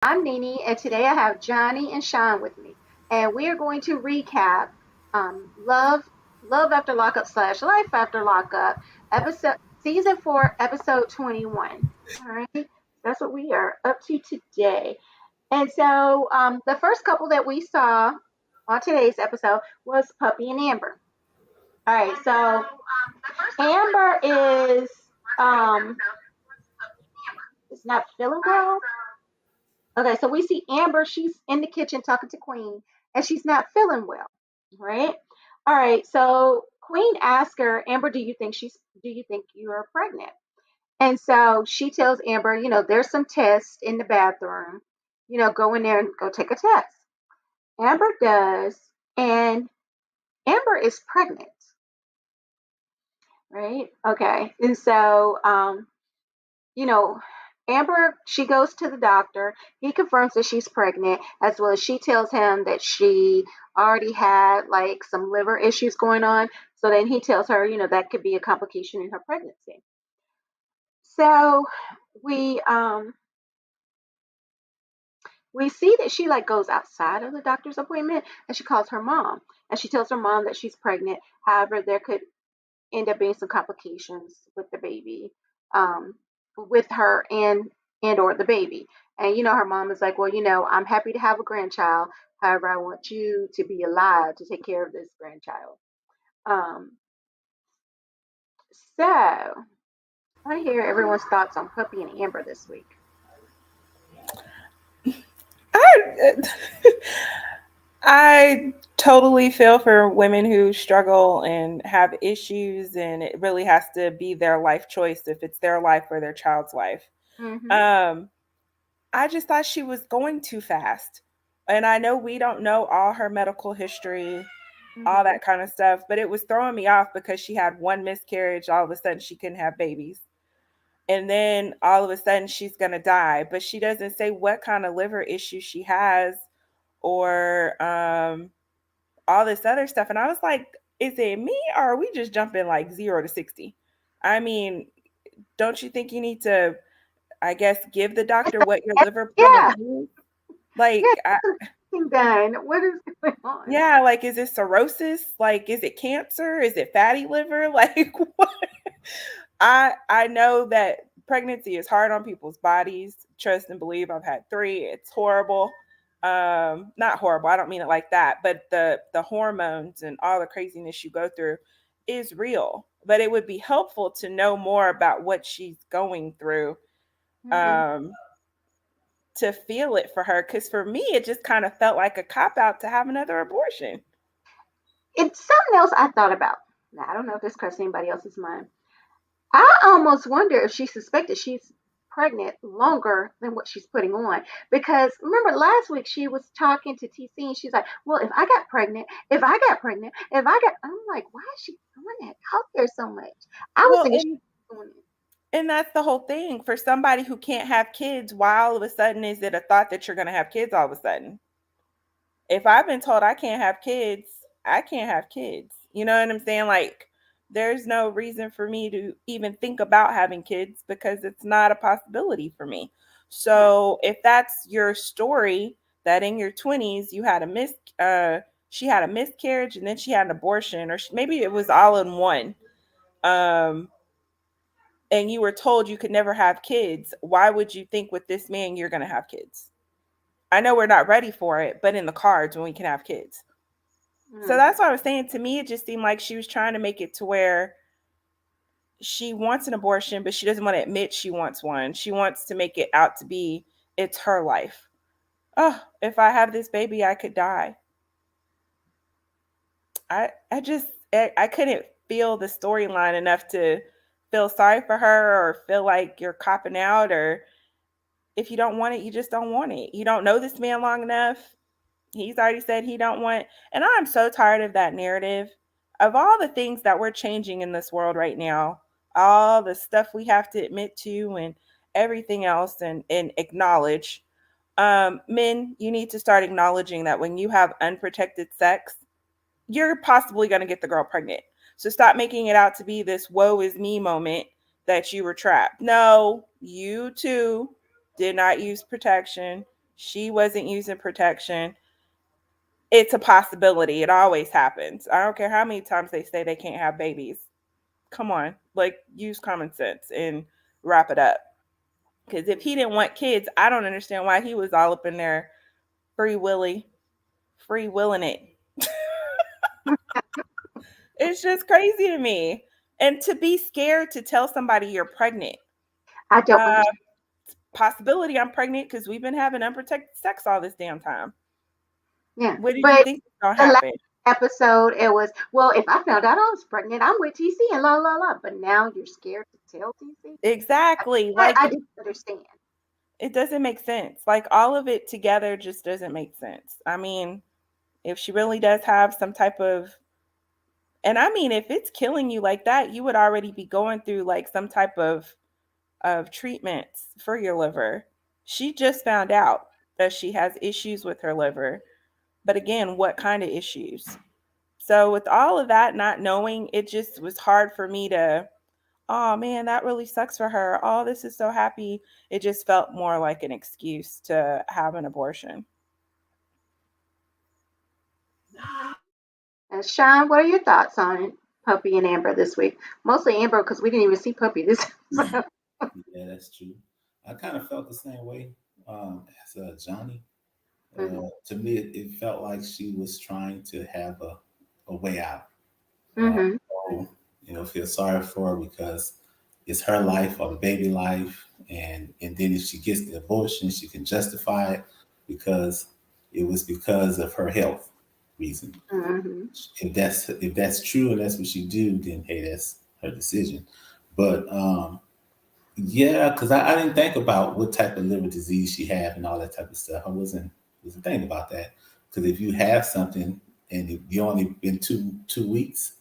I'm Nini, and today I have Johnny and Sean with me, and we are going to recap Love After Lockup slash Life After Lockup, episode season 4, episode 21. All right, that's what we are up to today. And so, the first couple that we saw on today's episode was Puppy and Amber. All right, so Amber is not feeling well. Okay, so we see Amber. She's in the kitchen talking to Queen, and she's not feeling well, right? All right, so Queen asks her, Amber, do you think you are pregnant? And so she tells Amber, there's some tests in the bathroom. Go in there and go take a test. Amber does, and Amber is pregnant, right? Okay, and so you know, Amber, she goes to the doctor. He confirms that she's pregnant, as well as she tells him that she already had like some liver issues going on. So then he tells her, that could be a complication in her pregnancy. So we um we see that she like goes outside of the doctor's appointment and she calls her mom and she tells her mom that she's pregnant. However, there could end up being some complications with the baby, um, with her and or the baby. And her mom is like, well, I'm happy to have a grandchild. However, I want you to be alive to take care of this grandchild. Um, so I want to hear everyone's thoughts on Puppy and Amber this week. I I totally feel for women who struggle and have issues, and it really has to be their life choice if it's their life or their child's life. Mm-hmm. Um, I just thought she was going too fast. And I know we don't know all her medical history, all Mm-hmm. that kind of stuff, but it was throwing me off because she had one miscarriage. All of a sudden, she couldn't have babies. And then all of a sudden, she's going to die. But she doesn't say what kind of liver issue she has or all this other stuff. And I was like, is it me or are we just jumping like 0 to 60? I mean, don't you think you need to, I guess, give the doctor what your liver gonna Yeah, do? yeah, Like, something done. What is going on? yeah, like, is it cirrhosis? Like, is it cancer? Is it fatty liver? Like, what? I know that pregnancy is hard on people's bodies. Trust and believe. I've had three. It's horrible. Not horrible. I don't mean it like that, but the hormones and all the craziness you go through is real. But it would be helpful to know more about what she's going through, Mm-hmm. um, to feel it for her. Because for me, it just kind of felt like a cop out to have another abortion. It's something else I thought about. Now, I don't know if this crossed anybody else's mind. I almost wonder if she suspected she's pregnant longer than what she's putting on. Because remember last week she was talking to TC and she's like, well, if I got, I'm like, why is she doing it out there so much? I was Well, thinking she was doing it. and that's the whole thing. For somebody who can't have kids, why all of a sudden is it a thought that you're going to have kids all of a sudden? If I've been told I can't have kids, I can't have kids. You know what I'm saying? Like, there's no reason for me to even think about having kids because it's not a possibility for me. Right. So, if that's your story, that in your 20s you had a she had a miscarriage and then she had an abortion, or maybe it was all in one. Um, and you were told you could never have kids, why would you think with this man you're going to have kids? I know we're not ready for it, but in the cards when we can have kids. So Mm. that's what I was saying. To me, it just seemed like she was trying to make it to where she wants an abortion, but she doesn't want to admit she wants one. She wants to make it out to be it's her life. Oh, if I have this baby, I could die. I just I couldn't feel the storyline enough to feel sorry for her or feel like you're copping out, or if you don't want it, you just don't want it. You don't know this man long enough. He's already said he don't want, and I'm so tired of that narrative. Of all the things that we're changing in this world right now, all the stuff we have to admit to and everything else and acknowledge. Men, you need to start acknowledging that when you have unprotected sex, you're possibly going to get the girl pregnant. So stop making it out to be this woe is me moment that you were trapped. No, you too did not use protection. She wasn't using protection. It's a possibility. It always happens. I don't care how many times they say they can't have babies. Come on, like use common sense and wrap it up. Because if he didn't want kids, I don't understand why he was all up in there free willy, free willing it. It's just crazy to me. And to be scared to tell somebody you're pregnant. I don't Uh, understand. Possibility I'm pregnant because we've been having unprotected sex all this damn time. Yeah, What do you but think is gonna the last happen? episode, it was, well, if I found out I was pregnant, I'm with TC and la la la. But now you're scared to tell TC. Exactly. I Like didn't understand. it doesn't make sense. Like all of it together just doesn't make sense. I mean, if she really does have some type of, and I mean if it's killing you like that, you would already be going through like some type of treatments for your liver. She just found out that she has issues with her liver. But again, what kind of issues? So with all of that not knowing, it just was hard for me to, oh man, that really sucks for her. Oh, this is so happy. It just felt more like an excuse to have an abortion. And Sean, what are your thoughts on Puppy and Amber this week? Mostly Amber because we didn't even see Puppy this. Yeah, that's true. I kind of felt the same way as Johnny. Mm-hmm. To me, it felt like she was trying to have a way out. Mm-hmm. So, feel sorry for her because it's her life or the baby life, and then if she gets the abortion, she can justify it because it was because of her health reason. Mm-hmm. If that's true and that's what she do, then hey, that's her decision. But yeah, because I didn't think about what type of liver disease she had and all that type of stuff. I wasn't thinking about that because if you have something and you only been two weeks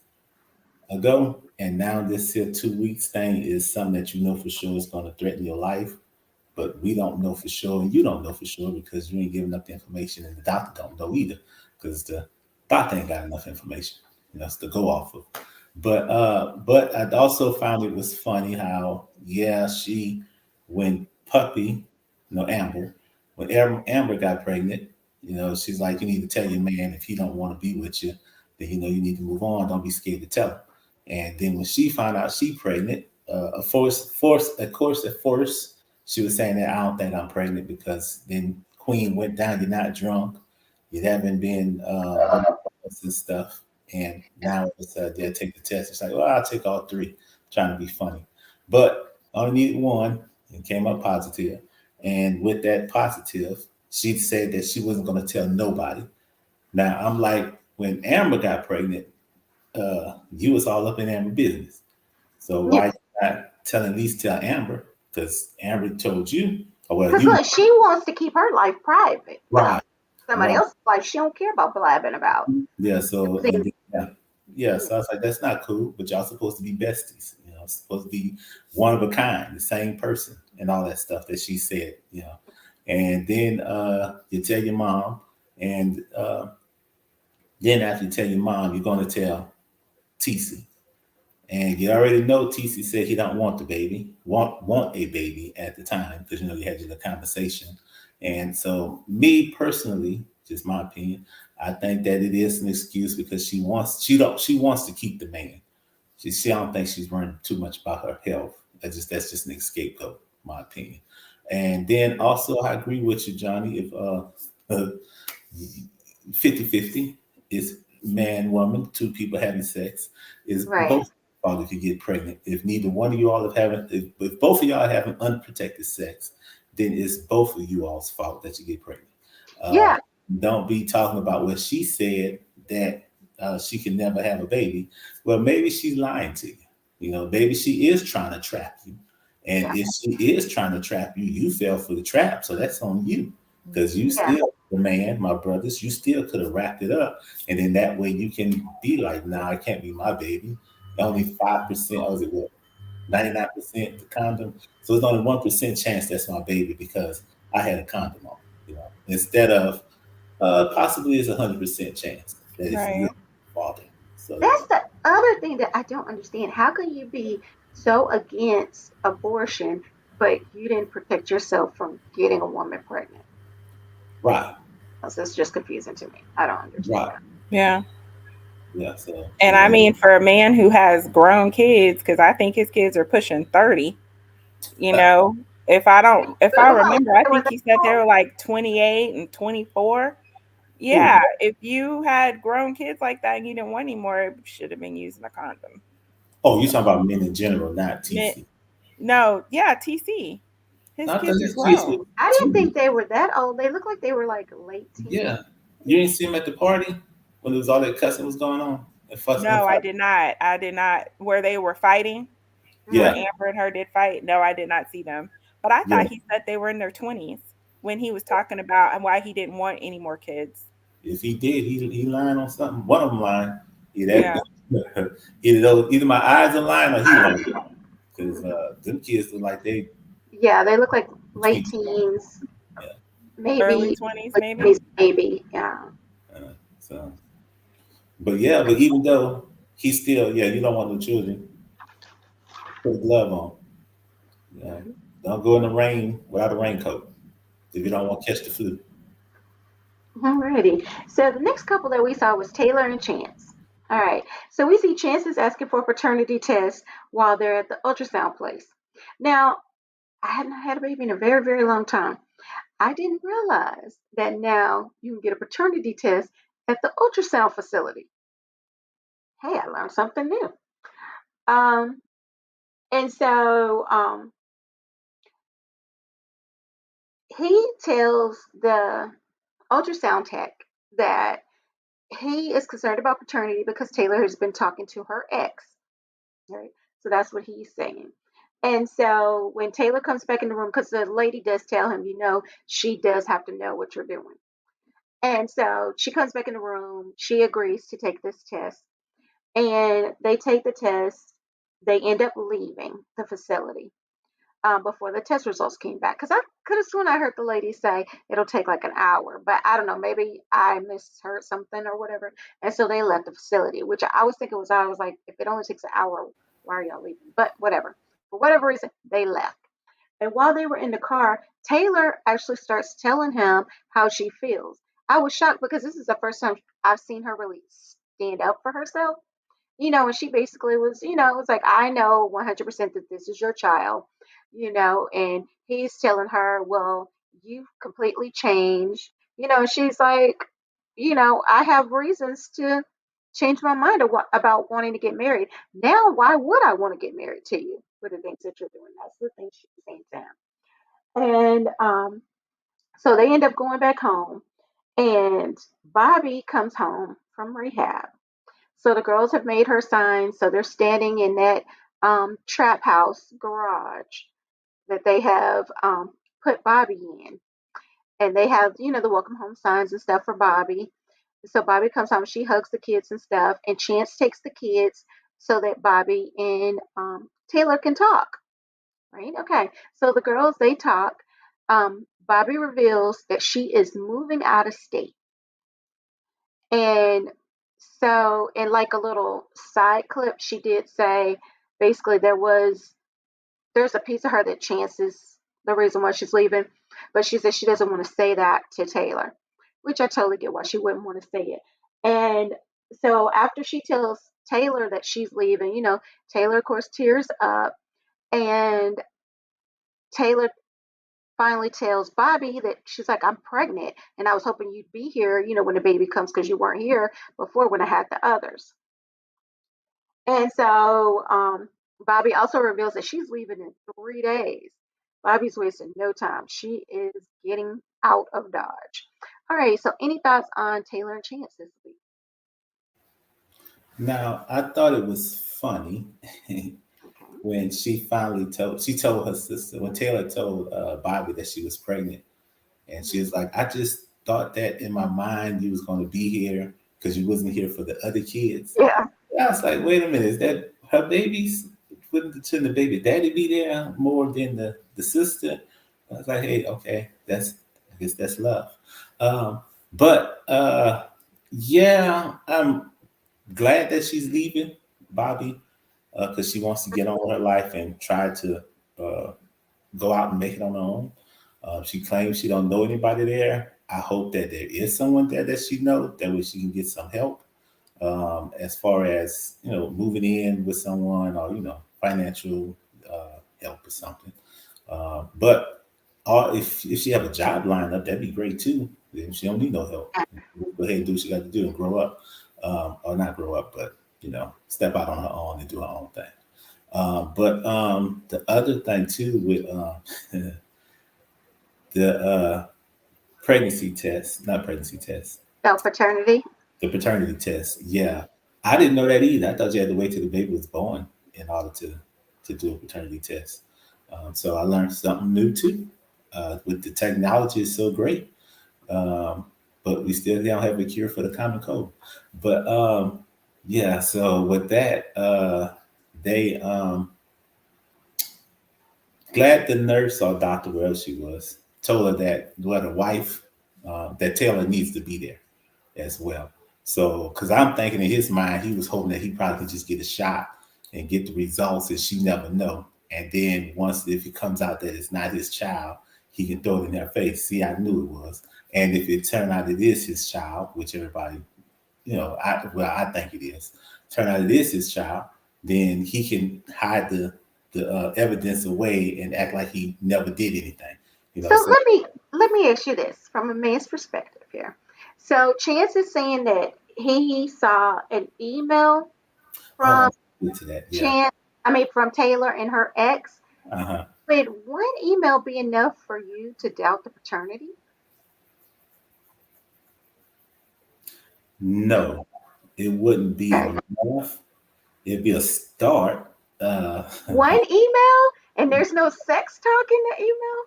ago, and now this here 2 weeks thing is something that you know for sure is going to threaten your life, but we don't know for sure, and you don't know for sure because you ain't giving up the information, and the doctor don't know either because the doctor ain't got enough information, to go off of. But I also found it was funny how she when puppy, Amber, when Amber got pregnant, she's like, you need to tell your man if he don't want to be with you, then you need to move on. Don't be scared to tell him. And then when she found out she pregnant, of course, at first she was saying that I don't think I'm pregnant because then Queen went down. You're not drunk. You haven't been and stuff. And now it's they'll take the test. It's like, well, I'll take all three, trying to be funny. But I only needed one and came up positive. And with that positive, she said that she wasn't going to tell nobody. Now I'm like, when Amber got pregnant, you was all up in Amber business. So Yeah, why you not telling at least tell Amber? Because Amber told you, or well, because you look, she wants to keep her life private. right, Somebody right. else's life she don't care about blabbing about. Yeah, so See, and yeah, so I was like, that's not cool, but y'all supposed to be besties, supposed to be one of a kind, the same person, and all that stuff that she said. And then you tell your mom, and then after you tell your mom, you're gonna tell TC. And you already know TC said he don't want the baby, want a baby at the time, because you had your conversation. And so me personally, just my opinion, I think that it is an excuse because she wants to keep the man. She don't think she's worrying too much about her health. That's just an scapegoat, my opinion. And then also I agree with you, Johnny, if 50-50 is man, woman, two people having sex, is right. both fault if you get pregnant. If neither one of you all have having, if both of y'all are having unprotected sex, then it's both of you all's fault that you get pregnant. Uh, Yeah. don't be talking about what she said that she can never have a baby. Well, maybe she's lying to you. Maybe she is trying to trap you. And Yeah. if she is trying to trap you, you fell for the trap. So that's on you because you Yeah. still, the man, my brothers, you still could have wrapped it up. And then that way you can be like, nah, it can't be my baby. Only 5%, or is it what? 99% the condom. So it's only 1% chance that's my baby because I had a condom on, instead of possibly it's 100% chance that it's your Right. father. So, That's the other thing that I don't understand. How can you be so against abortion, but you didn't protect yourself from getting a woman pregnant? Right. So it's just confusing to me. I don't understand. Right. Yeah. Yeah. So And I yeah. mean, for a man who has grown kids, because I think his kids are pushing 30, you know, if But I wow, remember, I they were think that he said they old. were like 28 and 24. Ooh. Yeah. If you had grown kids like that and you didn't want any more, it should have been using a condom. Oh, you're talking about men in general, not Men- TC. No, yeah, TC. His I thought kids are his kids were grown. I didn't think too. they were that old. They looked like they were like late Yeah. teens. You didn't see him at the party when there was all that cussing was going on and fussing and No, I fighting. did not. I did not. Where they were fighting, where Yeah. Mm-hmm. Amber and her did fight. No, I did not see them. But I Yeah. thought he said they were in their 20s when he was talking about and why he didn't want any more kids. If he did, he lying on something. One of them lying. Either Yeah. that, either my eyes are lying or he lying. Because them kids look like they Yeah, they look like late between teens, yeah. Early maybe 20s, late maybe. 20s, maybe. Yeah. So, but yeah, but even though he's still you don't want no children. Put a glove on. You know, Mhm. don't go in the rain without a raincoat if you don't want to catch the flu. Alrighty. So the next couple that we saw was Taylor and Chance. All right. So we see Chance is asking for a paternity test while they're at the ultrasound place. Now, I have not had a baby in a very, very long time. I didn't realize that now you can get a paternity test at the ultrasound facility. Hey, I learned something new. Um, and so he tells the ultrasound tech that he is concerned about paternity because Taylor has been talking to her ex. Right. So that's what he's saying. And so when Taylor comes back in the room, because the lady does tell him, she does have to know what you're doing. And so she comes back in the room. She agrees to take this test. And they take the test. They end up leaving the facility before the test results came back. Because I could have sworn I heard the lady say it'll take like an hour, but I don't know. Maybe I misheard something or whatever. And so they left the facility, which I was thinking was, I was like, if it only takes an hour, why are y'all leaving? But whatever. For whatever reason, they left. And while they were in the car, Taylor actually starts telling him how she feels. I was shocked because this is the first time I've seen her really stand up for herself. And she basically was, it was like, I know 100% that this is your child, and he's telling her, well, you've completely changed, and she's like, I have reasons to change my mind about wanting to get married. Now, why would I want to get married to you for the things that you're doing? That's the thing she's saying to him. And so they end up going back home, and Bobby comes home from rehab. So the girls have made her sign. So they're standing in that trap house garage that they have put Bobby in. And they have, the welcome home signs and stuff for Bobby. So Bobby comes home, she hugs the kids and stuff, and Chance takes the kids so that Bobby and Taylor can talk. Right? Okay. So the girls, they talk. Bobby reveals that she is moving out of state. And so, in like a little side clip, she did say basically there's a piece of her that chances the reason why she's leaving, but she said she doesn't want to say that to Taylor, which I totally get why she wouldn't want to say it. And so after she tells Taylor that she's leaving, Taylor of course tears up, and Taylor finally tells Bobby that she's like, I'm pregnant, and I was hoping you'd be here, when the baby comes because you weren't here before when I had the others. And so Bobby also reveals that she's leaving in 3 days. Bobby's wasting no time. She is getting out of Dodge. All right. So, any thoughts on Taylor and Chance this week? Now I thought it was funny Okay. when she told her sister when Taylor told Bobby that she was pregnant, and she Mhm. was like, I just thought that in my mind you was going to be here because you wasn't here for the other kids. Yeah. I was like, wait a minute, is that her babies? Shouldn't the baby daddy be there more than the sister? I was like, hey, okay, I guess that's love. Um, but yeah, I'm glad that she's leaving Bobby because she wants to get on with her life and try to go out and make it on her own. She claims she don't know anybody there. I hope that there is someone there that she know that way she can get some help, as far as moving in with someone, or financial help or something. But if she have a job lined up, that'd be great too. Then she don't need no help. Go ahead and do what she got to do and grow up, or not grow up, but step out on her own and do her own thing. But the other thing too with the pregnancy test, not pregnancy test, So paternity. the paternity test. Yeah, I didn't know that either. I thought you had to wait till the baby was born in order to do a paternity test. So I learned something new too. With the technology is so great, um, but we still don't have a cure for the common cold. But yeah, so with that, they glad the nurse or doctor, wherever she was, told her that the wife, that Taylor needs to be there as well. So, because I'm thinking in his mind, he was hoping that he probably could just get a shot and get the results, and she never know. And then once, if it comes out that it's not his child, he can throw it in their face. See, I knew it was. And if it turned out it is his child, which everybody, I think it is. Turn out it is his child, then he can hide the evidence away and act like he never did anything. So So let me ask you this from a man's perspective here. So Chance is saying that he saw an email oh, from I'm into that. Yeah. Chance, I mean from Taylor and her ex. Uh-huh. Would one email be enough for you to doubt the paternity? No, it wouldn't be Okay. enough. It'd be a start. One email and there's no sex talk in the email?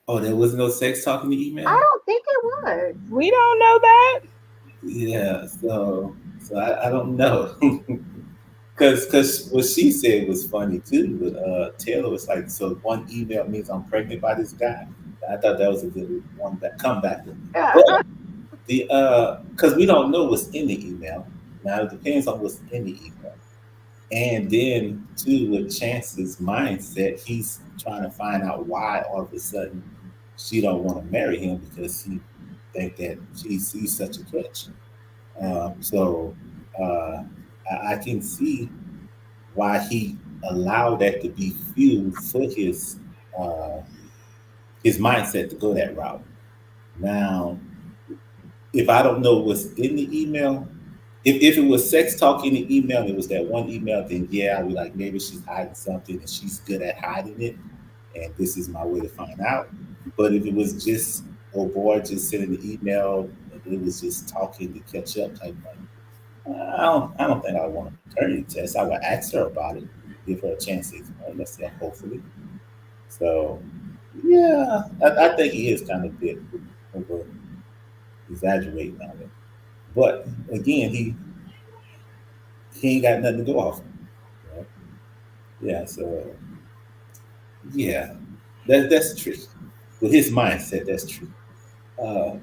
Oh, there was no sex talk in the I email. don't think it was. We don't know that. Yeah, so I don't know. Because what she said was funny too. But Taylor was like, so one email means I'm pregnant by this guy. I thought that was a good one that comeback. Yeah. But the because we don't know what's in the email. Now it depends on what's in the email. And then too, with Chance's mindset, he's trying to find out why all of a sudden she don't want to marry him because he think that she sees such a catch. So I can see why he allowed that to be fuel for uh, his mindset to go that route. Now, if I don't know what's in the email, if it was sex talk in the email, and it was that one email, then yeah, I'd be like, maybe she's hiding something and she's good at hiding it, and this is my way to find out. But if it was just, oh boy, just sending the email, and it was just talking to catch up type thing, I don't think I want a paternity test. I would ask her about it, give her a chance to explain herself, hopefully. So yeah, I think he is kind of a bit over exaggerating on it. But again, he ain't got nothing to go off of. You know? Yeah, so yeah, that's true. With his mindset, that's true. Uh,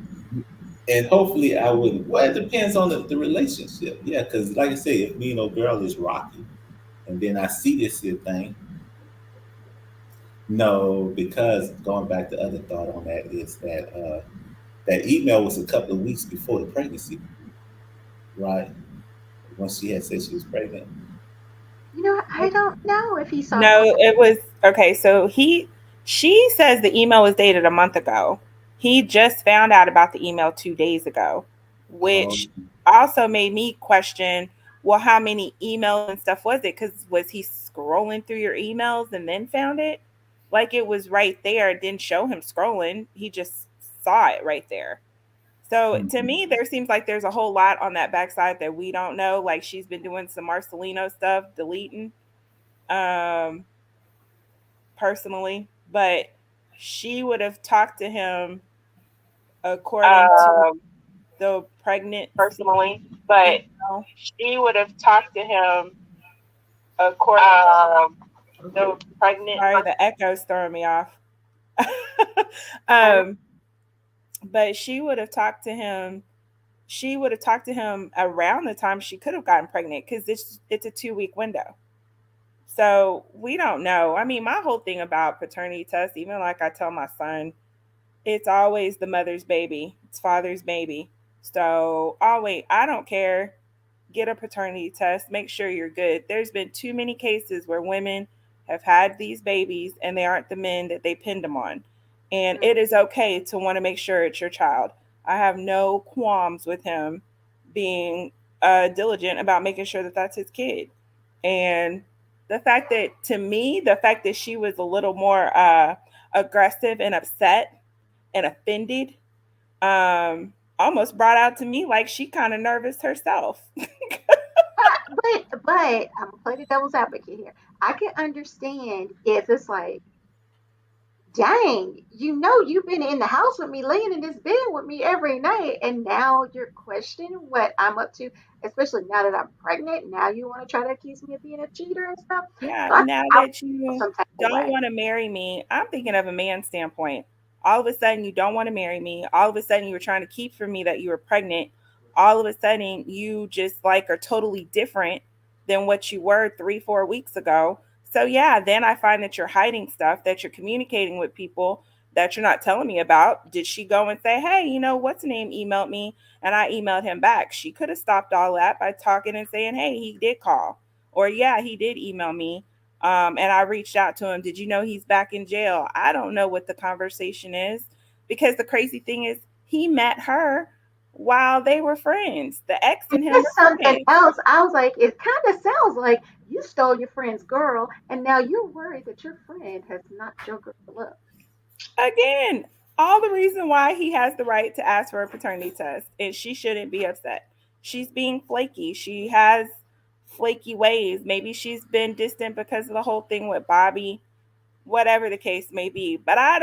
and hopefully, I would. Well, it depends on the relationship. Yeah, because like I say, if me and old girl is rocking, and then I see this here thing, no, because going back to other thought on that is that that email was a couple of weeks before the pregnancy, right? Once she had said she was pregnant. I don't know if he saw No, something. it was okay. So she says the email was dated a month ago. He just found out about the email 2 days ago, which Um, also made me question, well, how many emails and stuff was it? Because was he scrolling through your emails and then found it? Like it was right there. It didn't show him scrolling. He just saw it right there. So to mhm. me, there seems like there's a whole lot on that backside that we don't know. Like she's been doing some Marcelino stuff, deleting. Um, personally, but she would have talked to him according to Um, the pregnancy personally, but email. she would have talked to him According um, to the the pregnant. sorry, the echo's throwing me off. Okay. um, but she would have talked to him. She would have talked to him around the time she could have gotten pregnant because it's a 2 week window. So we don't know. I mean, my whole thing about paternity tests, even like I tell my son, It's always the mother's baby. It's father's baby. So always, I don't care. Get a paternity test. Make sure you're good. There's been too many cases where women have had these babies and they aren't the men that they pinned them on. And Mm. it is okay to want to make sure it's your child. I have no qualms with him being diligent about making sure that that's his kid. And the fact that, to me, the fact that she was a little more aggressive and upset and offended almost brought out to me like she kind of nervous herself. But I'm gonna play the devil's advocate here. I can understand if it's like, dang, you know, you've been in the house with me, laying in this bed with me every night, and now you're questioning what I'm up to, especially now that I'm pregnant. Now you want to try to accuse me of being a cheater and stuff. Yeah, So now I that feel you some type of don't way. want to marry me, I'm thinking of a man's standpoint. All of a sudden, you don't want to marry me. All of a sudden, you were trying to keep from me that you were pregnant. All of a sudden, you just like are totally different than what you were 3, 4 weeks ago. So, yeah, then I find that you're hiding stuff, that you're communicating with people that you're not telling me about. Did she go and say, hey, what's the name emailed me? And I emailed him back. She could have stopped all that by talking and saying, hey, he did call. Or, yeah, he did email me. And I reached out to him. Did you know he's back in jail? I don't know what the conversation is, because the crazy thing is he met her while they were friends. The ex And and him that's were something friends. else. I was like, it kind of sounds like you stole your friend's girl, and now you're worried that your friend has knocked your girl up. Again, all the reason why he has the right to ask for a paternity test, and she shouldn't be upset. She's being flaky. She has flaky ways. Maybe she's been distant because of the whole thing with Bobby, whatever the case may be. But I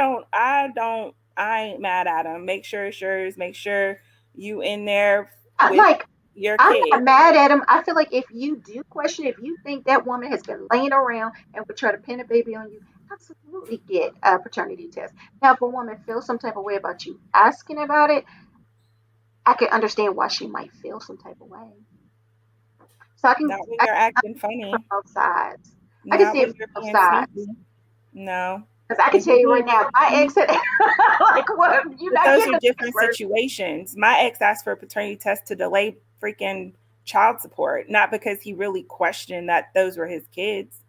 ain't mad at him. Make sure it's yours. Make sure you in there with Like, your I'm kid. not mad at him. I feel like if you do question, if you think that woman has been laying around and would try to pin a baby on you, absolutely get a paternity test. Now, if a woman feels some type of way about you asking about it, I can understand why she might feel some type of way. So Not when I you're can acting see it from funny. both sides. I can Not see it when from you're both being sides. sneaky. No. Because I can If tell you're you right being now, my sneaky, ex had, like, what? You're but not those getting are the next different verse. situations. My ex asked for a paternity test to delay freaking child support, not because he really questioned that those were his kids.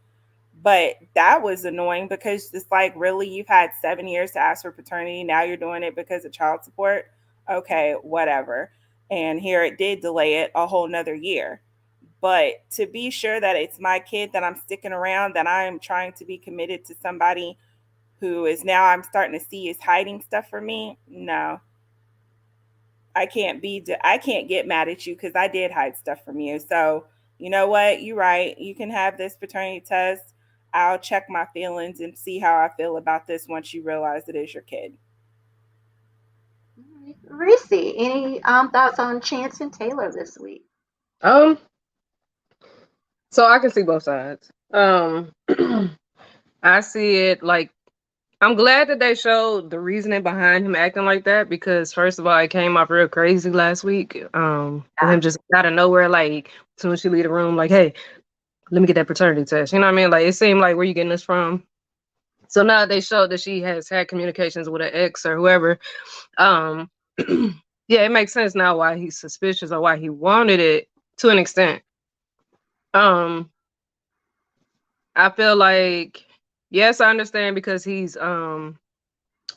But that was annoying because it's like, really, you've had 7 years to ask for paternity. Now you're doing it because of child support. Okay, whatever. And here it did delay it a whole nother year. But to be sure that it's my kid, that I'm sticking around, that I'm trying to be committed to somebody who is now I'm starting to see is hiding stuff from me, no, I can't get mad at you because I did hide stuff from you. So you know what? You're right. You can have this paternity test. I'll check my feelings and see how I feel about this once you realize it is your kid. Reese, any thoughts on Chance and Taylor this week? Um, so I can see both sides. I see it like I'm glad that they showed the reasoning behind him acting like that because first of all, it came off real crazy last week. With him just out of nowhere, like as soon as she leave the room, like, hey, let me get that paternity test. You know what I mean? Like it seemed like where you getting this from? So now they showed that she has had communications with an ex or whoever. Um, yeah, it makes sense now why he's suspicious or why he wanted it to an extent. Um, I feel like yes, I understand because he's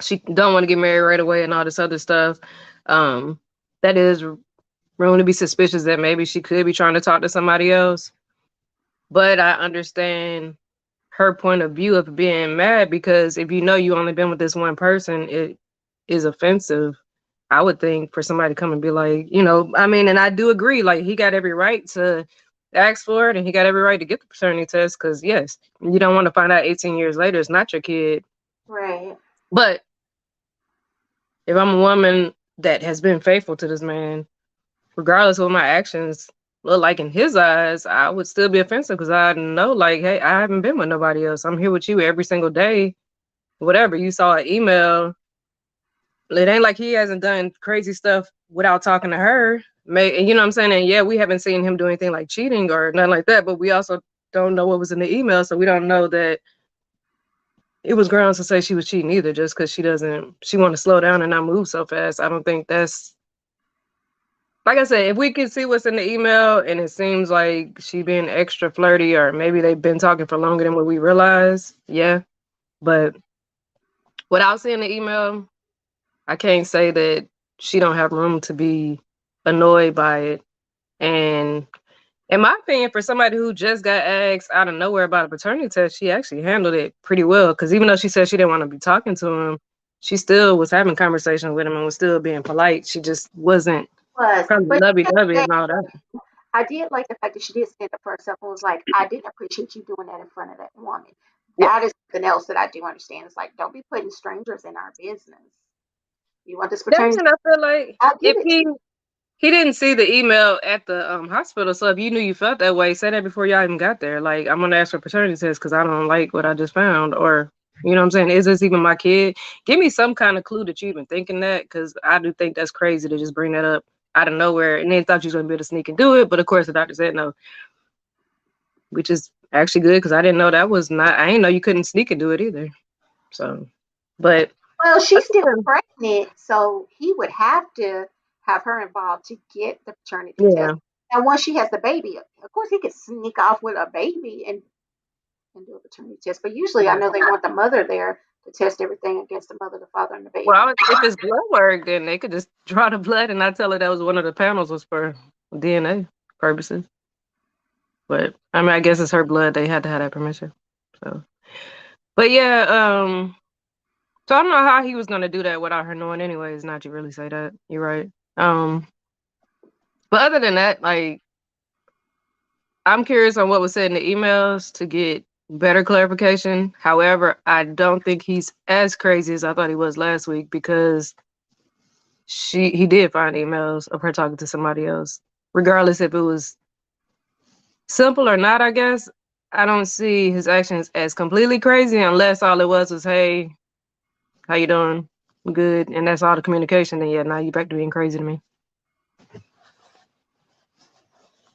she don't want to get married right away and all this other stuff. Um, that is room to be suspicious that maybe she could be trying to talk to somebody else. But I understand her point of view of being mad because if you know you only been with this one person, it is offensive. I would think for somebody to come and be like, I mean, and I do agree, like he got every right to ask for it and he got every right to get the paternity test because yes, you don't want to find out 18 years later it's not your kid. Right. But if I'm a woman that has been faithful to this man, regardless of what my actions look like in his eyes, I would still be offensive because I know, like, hey, I haven't been with nobody else. I'm here with you every single day. Whatever. You saw an email. It ain't like he hasn't done crazy stuff without talking to her. You know what I'm saying? And yeah, we haven't seen him do anything like cheating or nothing like that, but we also don't know what was in the email. So we don't know that it was grounds to say she was cheating either, just because she want to slow down and not move so fast. I don't think that's, like I said, if we can see what's in the email and it seems like she being extra flirty, or maybe they've been talking for longer than what we realize, yeah. But without seeing the email, I can't say that she don't have room to be annoyed by it. And in my opinion, for somebody who just got asked out of nowhere about a paternity test, she actually handled it pretty well. Because even though she said she didn't want to be talking to him, she still was having conversations with him and was still being polite. She just wasn't probably But lovey-dovey and all that. I did like the fact that she did stand up for herself and was like, I didn't appreciate you doing that in front of that woman. Yeah. That is something else that I do understand. It's like, don't be putting strangers in our business. You want this That's paternity? when I feel like I'll give if it. he didn't see the email at the hospital, so if you knew you felt that way, say that before y'all even got there. Like, I'm gonna ask for paternity test because I don't like what I just found, or you know what I'm saying? Is this even my kid? Give me some kind of clue that you even thinking that, because I do think that's crazy to just bring that up out of nowhere and then thought you was gonna be able to sneak and do it. But of course, the doctor said no, which is actually good because I didn't know that was not. I didn't know you couldn't sneak and do it either. So, but Well, she's still pregnant, so he would have to have her involved to get the paternity yeah, test. And once she has the baby, of course, he could sneak off with a baby and do a paternity test. But usually, I know they want the mother there to test everything against the mother, the father, and the baby. well, if it's blood work, then they could just draw the blood and not tell her that was one of the panels was for DNA purposes. But I mean, I guess it's her blood. They had to have that permission. So, but yeah, so I don't know how he was gonna do that without her knowing anyways. Not you really say that. You're right. But other than that, like, I'm curious on what was said in the emails to get better clarification. However, I don't think he's as crazy as I thought he was last week, because he did find emails of her talking to somebody else, regardless if it was simple or not. I guess I don't see his actions as completely crazy unless all it was, hey, how you doing? Good. And that's all the communication. Then yeah, now you back to being crazy to me.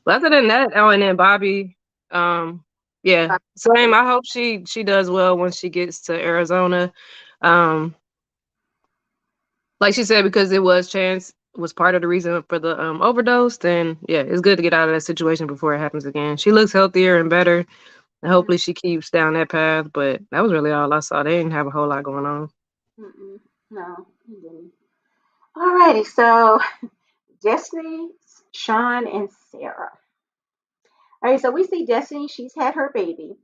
But other than that, oh, and then Bobby, yeah, same. I hope she does well when she gets to Arizona. Like she said, because it was Chance was part of the reason for the overdose, then yeah, it's good to get out of that situation before it happens again. She looks healthier and better, and hopefully she keeps down that path. But that was really all I saw. They didn't have a whole lot going on. No, he didn't. Alrighty, so Destiny, Sean, and Sarah. All right, so we see Destiny. She's had her baby.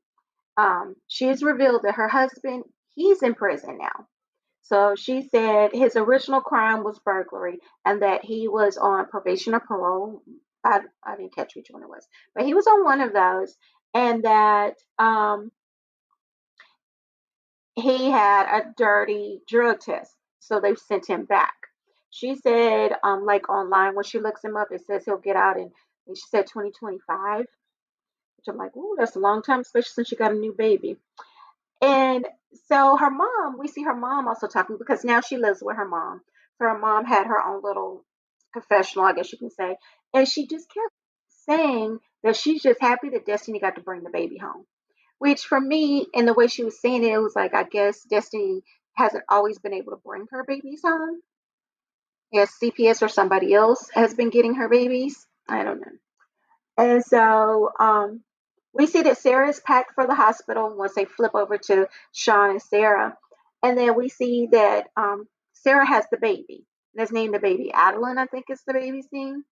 She has revealed that her husband, he's in prison now. So she said his original crime was burglary and that he was on probation or parole. I didn't catch which one it was, but he was on one of those, and that he had a dirty drug test. So they sent him back. She said, like online, when she looks him up, it says he'll get out in, she said 2025, which I'm like, ooh, that's a long time, especially since she got a new baby. And so her mom, we see her mom also talking because now she lives with her mom. So her mom had her own little confessional, I guess you can say. And she just kept saying that she's just happy that Destiny got to bring the baby home. Which for me, and the way she was saying it, it was like, I guess Destiny hasn't always been able to bring her babies home. Yes, CPS or somebody else has been getting her babies. I don't know. And so we see that Sarah is packed for the hospital once they flip over to Sean and Sarah. And then we see that Sarah has the baby. Let's name the baby Adeline, I think is the baby's name.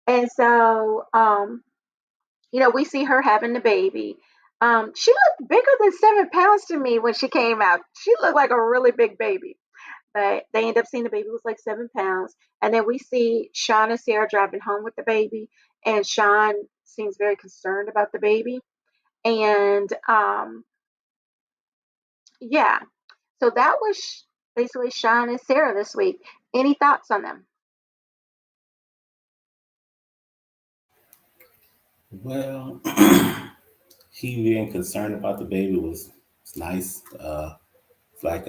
And so, we see her having the baby. She looked bigger than 7 pounds to me when she came out. She looked like a really big baby. But they end up seeing the baby was like 7 pounds. And then we see Sean and Sarah driving home with the baby. And Sean seems very concerned about the baby. And yeah, so that was basically Sean and Sarah this week. Any thoughts on them? Well, he being concerned about the baby was nice. It's like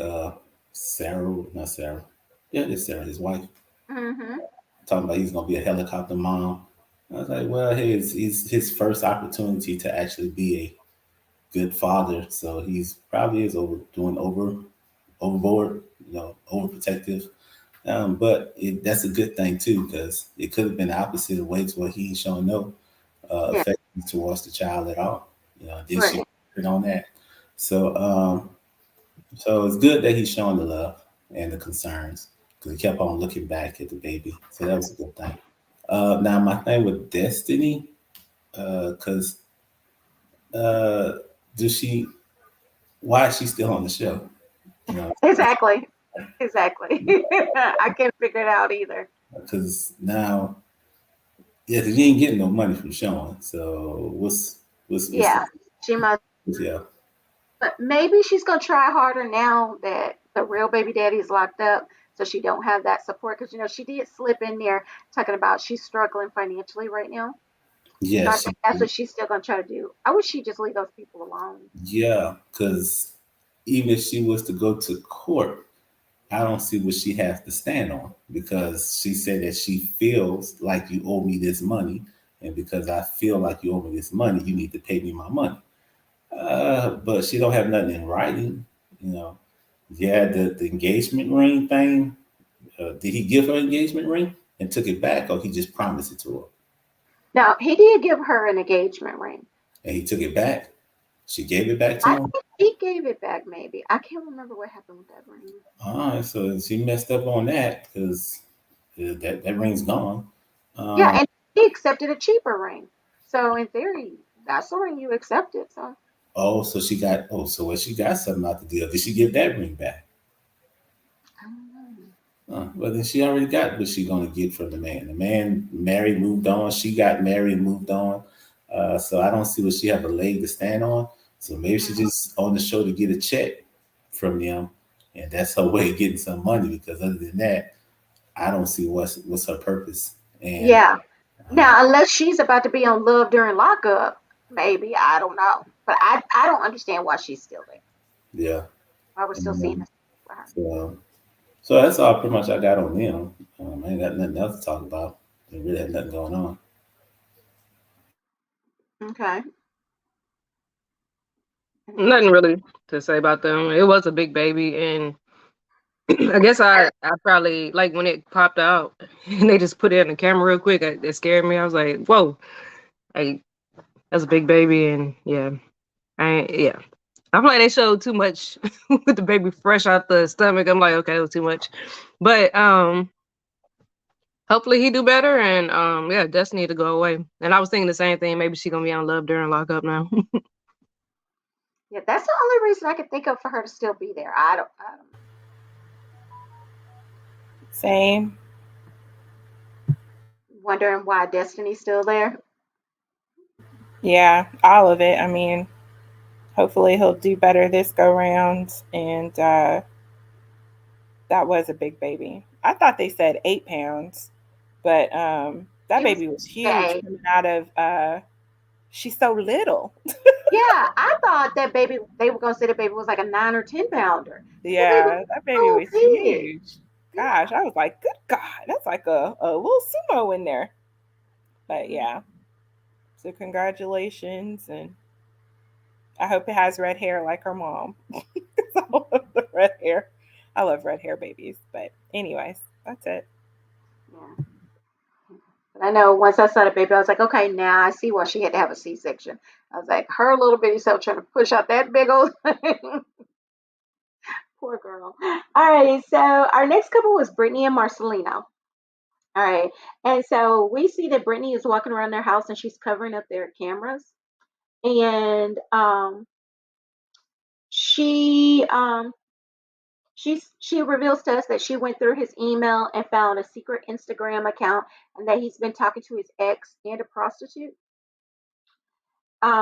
Sarah, not Sarah. Yeah, it's Sarah, his wife. Mm-hmm. Talking about he's gonna be a helicopter mom. I was like, well, hey, it's his first opportunity to actually be good father, so he's probably is overboard, overprotective. But that's a good thing too, because it could have been the opposite of ways where he ain't showing no Yeah, affection towards the child at all. Then she right. put on that. So so it's good that he's showing the love and the concerns because he kept on looking back at the baby. So that was a good thing. Now my thing with Destiny, because uh, does she? Why is she still on the show? You know, Exactly. Exactly. I can't figure it out either. because now, yeah, 'cause you ain't getting no money from showing. So what's the Yeah, she must. yeah? But maybe she's gonna try harder now that the real baby daddy is locked up, so she don't have that support. Because she did slip in there talking about she's struggling financially right now. So I Yes, think that's what she's still gonna try to do. I wish she'd just leave those people alone. yeah, because even if she was to go to court, I don't see what she has to stand on because she said that she feels like you owe me this money, and because I feel like you owe me this money, you need to pay me my money. But she don't have nothing in writing, you know. Yeah, the engagement ring thing. Did he give her engagement ring and took it back, or he just promised it to her Now he did give her an engagement ring. and he took it back? She gave it back to I him. think he gave it back. Maybe I can't remember what happened with that ring. All right, so she messed up on that because that ring's gone. Yeah, Um, and he accepted a cheaper ring. So in theory, that's the ring you accepted. So oh, so she got so what she got something out the deal. Did she give that ring back? I don't know. Well, then she already got what she gonna get from the man. The man married, moved on. She got married, moved on. So I don't see what she have a leg to stand on. So maybe she Mhm. just on the show to get a check from them, and that's her way of getting some money. Because other than that, I don't see what's her purpose. And Yeah. uh, Now, unless she's about to be on Love during lockup, maybe I don't know. But I don't understand why she's still there. yeah, Why we're still and, seeing this for her. so so that's all pretty much I got on them. I ain't got nothing else to talk about. They really have nothing going on. Okay. Nothing really to say about them. It was a big baby, and I guess I probably like when it popped out and they just put it in the camera real quick. It scared me. I was like, "Whoa, like that's a big baby," and yeah, yeah. I feel like they showed too much with the baby fresh out the stomach. I'm like, okay, it was too much, but hopefully he do better, and yeah, Destiny to go away. And I was thinking the same thing. Maybe she gonna be on Love during lockup now. Yeah, that's the only reason I could think of for her to still be there. I don't Same. wondering why Destiny's still there. Yeah, all of it. I mean, hopefully he'll do better this go round. And that was a big baby. I thought they said 8 pounds, but that It was baby was huge gay. coming out of. She's so little. Yeah, I thought that baby they were gonna say the baby was like a 9 or 10 pounder. The baby was Yeah, that baby so was big. huge. Gosh, Yeah. I was like, good God, that's like a little sumo in there. But Mhm. yeah, so congratulations, and I hope it has red hair like her mom. 'Cause I love the red hair. I love red hair babies. But anyways, that's it. Yeah. But I know once I saw the baby, I was like, okay, now I see why she had to have a C-section. I was like, her little bitty self trying to push out that big old poor girl. All right, so our next couple was Brittany and Marcelino. All right, and so we see that Brittany is walking around their house and she's covering up their cameras, and she she reveals to us that she went through his email and found a secret Instagram account and that he's been talking to his ex and a prostitute.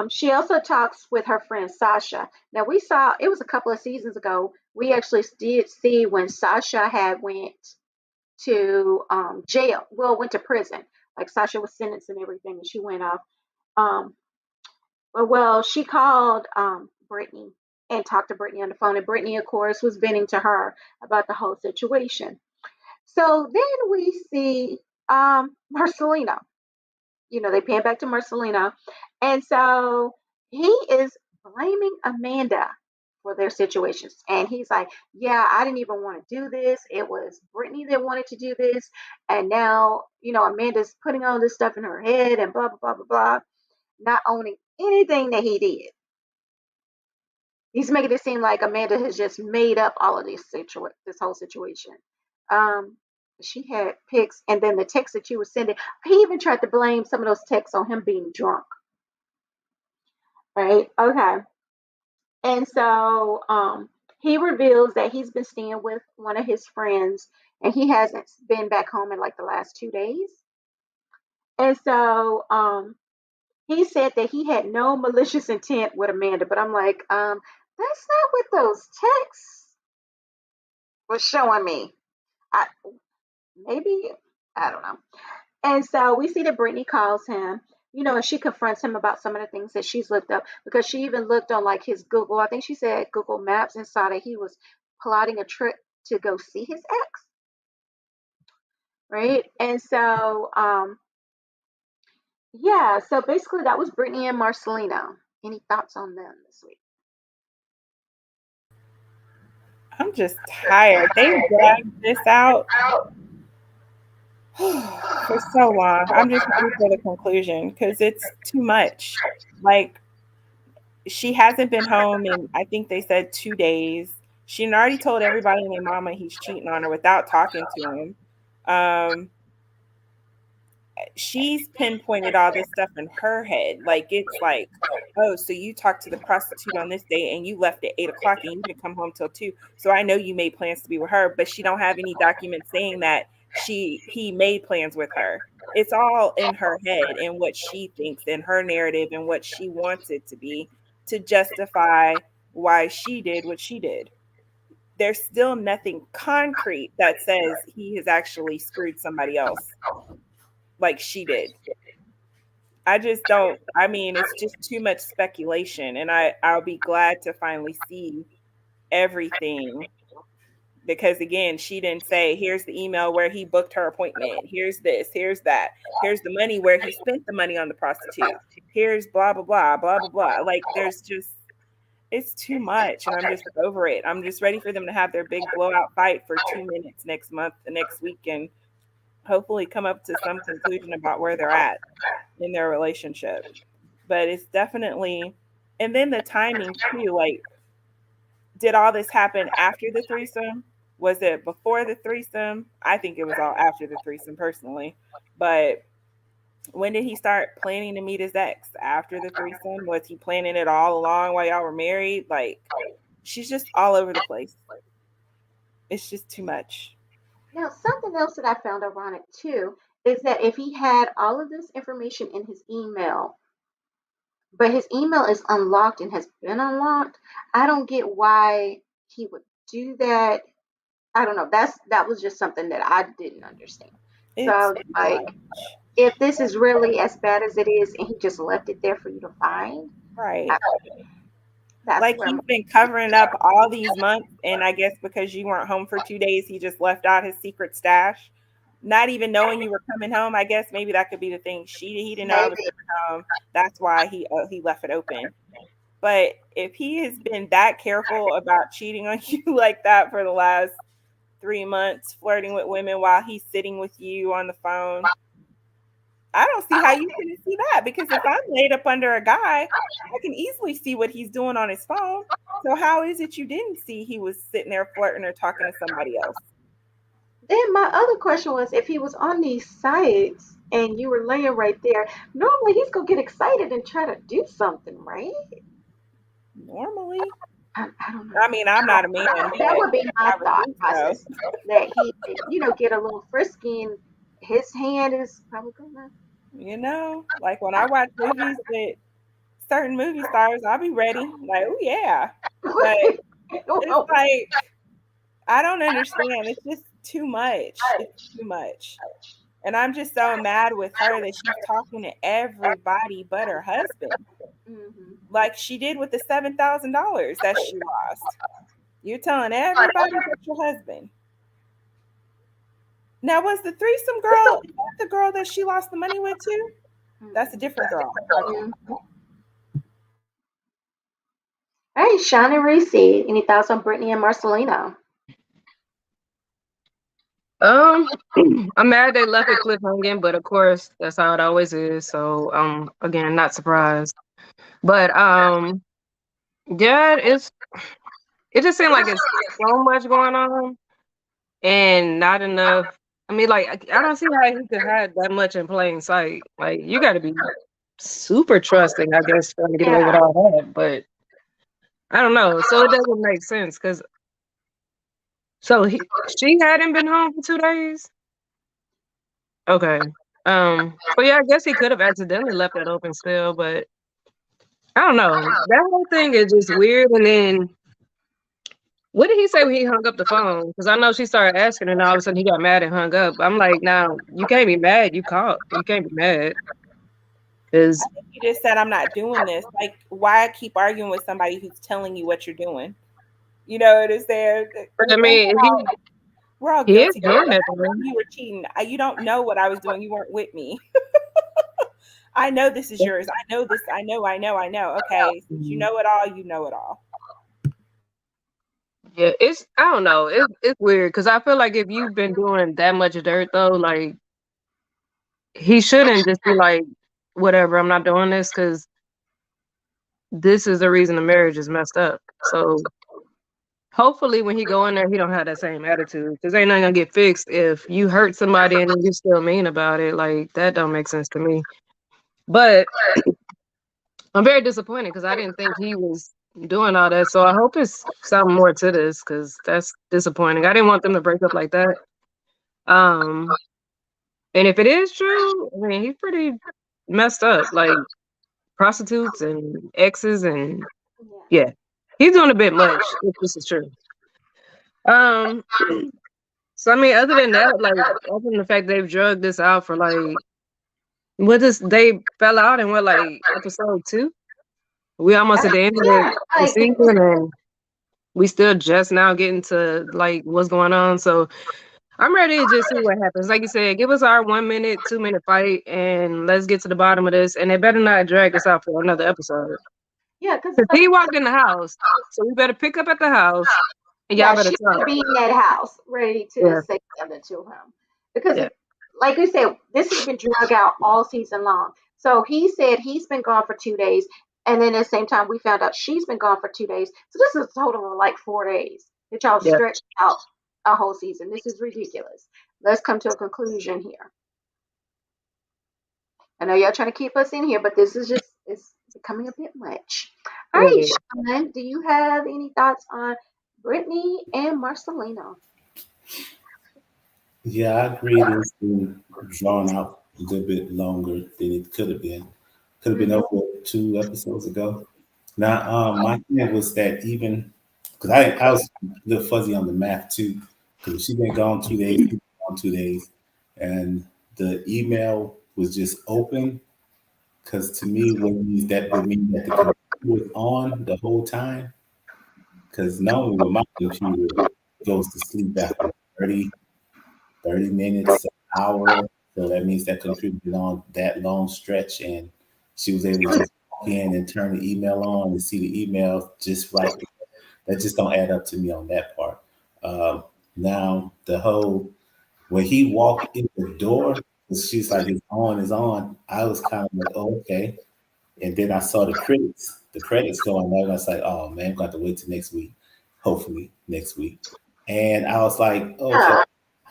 She also talks with her friend Sasha. Now we saw it was a couple of seasons ago. We actually did see when Sasha had went to jail. Well, went to prison. Like Sasha was sentenced and everything, and she went off. Um, well, she called Brittany and talked to Brittany on the phone, and Brittany, of course, was venting to her about the whole situation. So then we see Marcelino. They pan back to Marcelino, and so he is blaming Amanda for their situations. And he's like, yeah, I didn't even want to do this. It was Brittany that wanted to do this. And now, Amanda's putting all this stuff in her head and blah, blah, blah, blah, blah, not owning anything that he did. He's making it seem like Amanda has just made up all of this whole situation. Um, she had pics, and then the texts that she was sending. He even tried to blame some of those texts on him being drunk. Right? Okay. And so he reveals that he's been staying with one of his friends, and he hasn't been back home in like the last 2 days. And so he said that he had no malicious intent with Amanda, but I'm like, that's not what those texts were showing me. Maybe, I don't know. And so we see that Brittany calls him, and she confronts him about some of the things that she's looked up, because she even looked on like his Google, I think she said Google Maps, and saw that he was plotting a trip to go see his ex. Right. And so, yeah, so basically that was Brittany and Marcelino. Any thoughts on them this week? I'm just tired. They dragged this out for so long. I'm just ready for the conclusion because it's too much. Like, she hasn't been home in, I think they said 2 days. She had already told everybody and their mama he's cheating on her without talking to him. She's pinpointed all this stuff in her head. Like, it's like, oh, so you talked to the prostitute on this day and you left at 8 o'clock and you didn't come home till 2. So I know you made plans to be with her, but she don't have any documents saying that he made plans with her. It's all in her head and what she thinks and her narrative and what she wants it to be to justify why she did what she did. There's still nothing concrete that says he has actually screwed somebody else like she did. I just don't, I mean, it's just too much speculation. And I'll be glad to finally see everything because, again, she didn't say, here's the email where he booked her appointment. Here's this, here's that. Here's the money where he spent the money on the prostitute. Here's blah, blah, blah, blah, blah, blah. Like, there's just, it's too much. And I'm just over it. I'm just ready for them to have their big blowout fight for 2 minutes next month, the next week, and hopefully come up to some conclusion about where they're at in their relationship. But it's definitely, and then the timing too, like, did all this happen after the threesome? Was it before the threesome? I think it was all after the threesome personally. But when did he start planning to meet his ex? After the threesome? Was he planning it all along while y'all were married? Like, she's just all over the place. It's just too much. Now, something else that I found ironic too is that if he had all of this information in his email, but his email is unlocked and has been unlocked, I don't get why he would do that. I don't know. That was just something that I didn't understand. So, like, if this is really as bad as it is, and he just left it there for you to find, right? Like, he's been covering up all these months, and I guess because you weren't home for 2 days, he just left out his secret stash, not even knowing you were coming home. I guess maybe that could be the thing. He didn't know I was coming home. That's why he left it open. But if he has been that careful about cheating on you like that for the last 3 months, flirting with women while he's sitting with you on the phone, I don't see how you can see that, because if I'm laid up under a guy, I can easily see what he's doing on his phone. So how is it you didn't see he was sitting there flirting or talking to somebody else? Then my other question was, if he was on these sites and you were laying right there, normally he's going to get excited and try to do something, right? Normally. I don't know. I mean, I'm not a man. That would be my thought process. That he, get a little frisky and his hand is probably gonna. Like when I watch movies with certain movie stars, I'll be ready. Like, oh yeah. But it's like, I don't understand. It's just too much. It's too much. And I'm just so mad with her that she's talking to everybody but her husband. Mm-hmm. Like she did with the $7,000 that she lost. You're telling everybody but your husband. Now, was the threesome girl, is that the girl that she lost the money with too? That's a different girl. Okay. All right, Sean and Reese, any thoughts on Brittany and Marcelino? Um, I'm mad they left it cliffhanging, but of course that's how it always is. So again, not surprised. But yeah, it just seemed like it's so much going on and not enough. I mean, like I don't see how he could hide that much in plain sight. Like you got to be super trusting, I guess, trying to get away with Yeah. all that. But I don't know. So it doesn't make sense because she hadn't been home for 2 days. Okay. So yeah, I guess he could have accidentally left it open still, but I don't know. That whole thing is just weird. And then what did he say when he hung up the phone? Because I know she started asking, and all of a sudden he got mad and hung up. I'm like, now you can't be mad. You called. You can't be mad because You just said I'm not doing this. Like, why keep arguing with somebody who's telling you what you're doing? You know, it is there. I mean We're all he is guilty. doing that. You were cheating. You don't know what I was doing. You weren't with me. I know this is yours. I know this. I know. Okay. Since you know it all, you know it all. Yeah, I don't know. It's weird because I feel like if you've been doing that much dirt though, like he shouldn't just be like, whatever, I'm not doing this because this is the reason the marriage is messed up. So hopefully when he go in there, he don't have that same attitude because ain't nothing gonna get fixed if you hurt somebody and then you still mean about it. Like that don't make sense to me. But I'm very disappointed because I didn't think he was doing all that. So I hope it's something more to this because that's disappointing. I didn't want them to break up like that. Um, and if it is true, I mean, he's pretty messed up. Like prostitutes and exes, and yeah, he's doing a bit much. If this is true. Um, so I mean, other than that, like other than the fact they've drugged this out for like, they fell out in what, like episode 2? We almost at the end of Yeah, the like season, and we still just now getting to like what's going on. So I'm ready to just see what happens. Like you said, give us our 1 minute, 2 minute fight, and let's get to the bottom of this. And they better not drag us out for another episode. yeah, because Cause he walked in the house, so we better pick up at the house, and y'all yeah, better she talk. should be in that house ready to Yeah, say something to him. Because, yeah, like we said, this has been drug out all season long. So he said he's been gone for 2 days. And then at the same time, we found out she's been gone for 2 days. So this is a total of like 4 days that y'all yeah. stretched out a whole season. This is ridiculous. Let's come to a conclusion here. I know y'all trying to keep us in here, but this is just it's becoming a bit much. All right, Yeah. Sean, do you have any thoughts on Brittany and Marcelino? Yeah, I agree. It's been drawn out a little bit longer than it could have been. Could have been over 2 episodes ago. Now, my thing was that even because I was a little fuzzy on the math too, because she been gone 2 days, he been gone 2 days, and the email was just open. Because to me, that would mean that the computer was on the whole time. Because normally with my computer, it goes to sleep after 30 minutes, an hour. So that means that computer been on that long stretch, and she was able to just walk in and turn the email on and see the email just right. That just don't add up to me on that part. Now the whole when he walked in the door, 'cause she's like it's on. I was kind of like, oh, okay. And then I saw the credits going there, and I was like, oh man, I'm going to wait till next week, hopefully next week. And I was like, okay,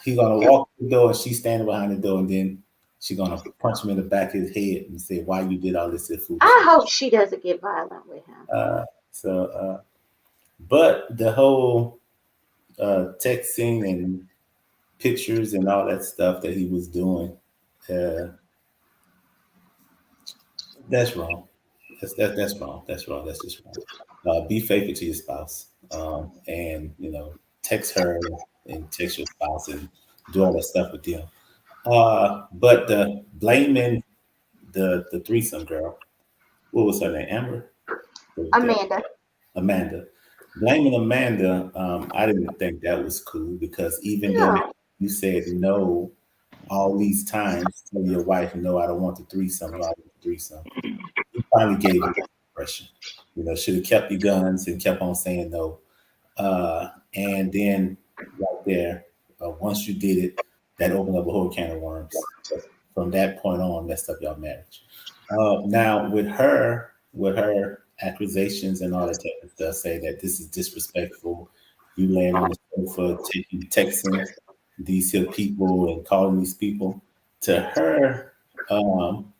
he's gonna walk through the door, and she's standing behind the door, and then she's gonna punch him in the back of his head and say, why you did all this foolish. I hope she doesn't get violent with him. But the whole texting and pictures and all that stuff that he was doing, that's wrong. That's wrong. That's wrong. That's just wrong. Be faithful to your spouse, and text her and text your spouse and do all that stuff with them. But blaming the threesome girl, what was her name? Amber? Amanda. Blaming Amanda, I didn't think that was cool because even though you said no all these times, tell your wife, no, I don't want the threesome. I don't want the threesome. You finally gave her that impression. Should have kept your guns and kept on saying no. And then right there, once you did it, that opened up a whole can of worms. From that point on, messed up your marriage. Now with her accusations and all that type of stuff, say that this is disrespectful. You laying on the sofa, texting these here people and calling these people. To her, um,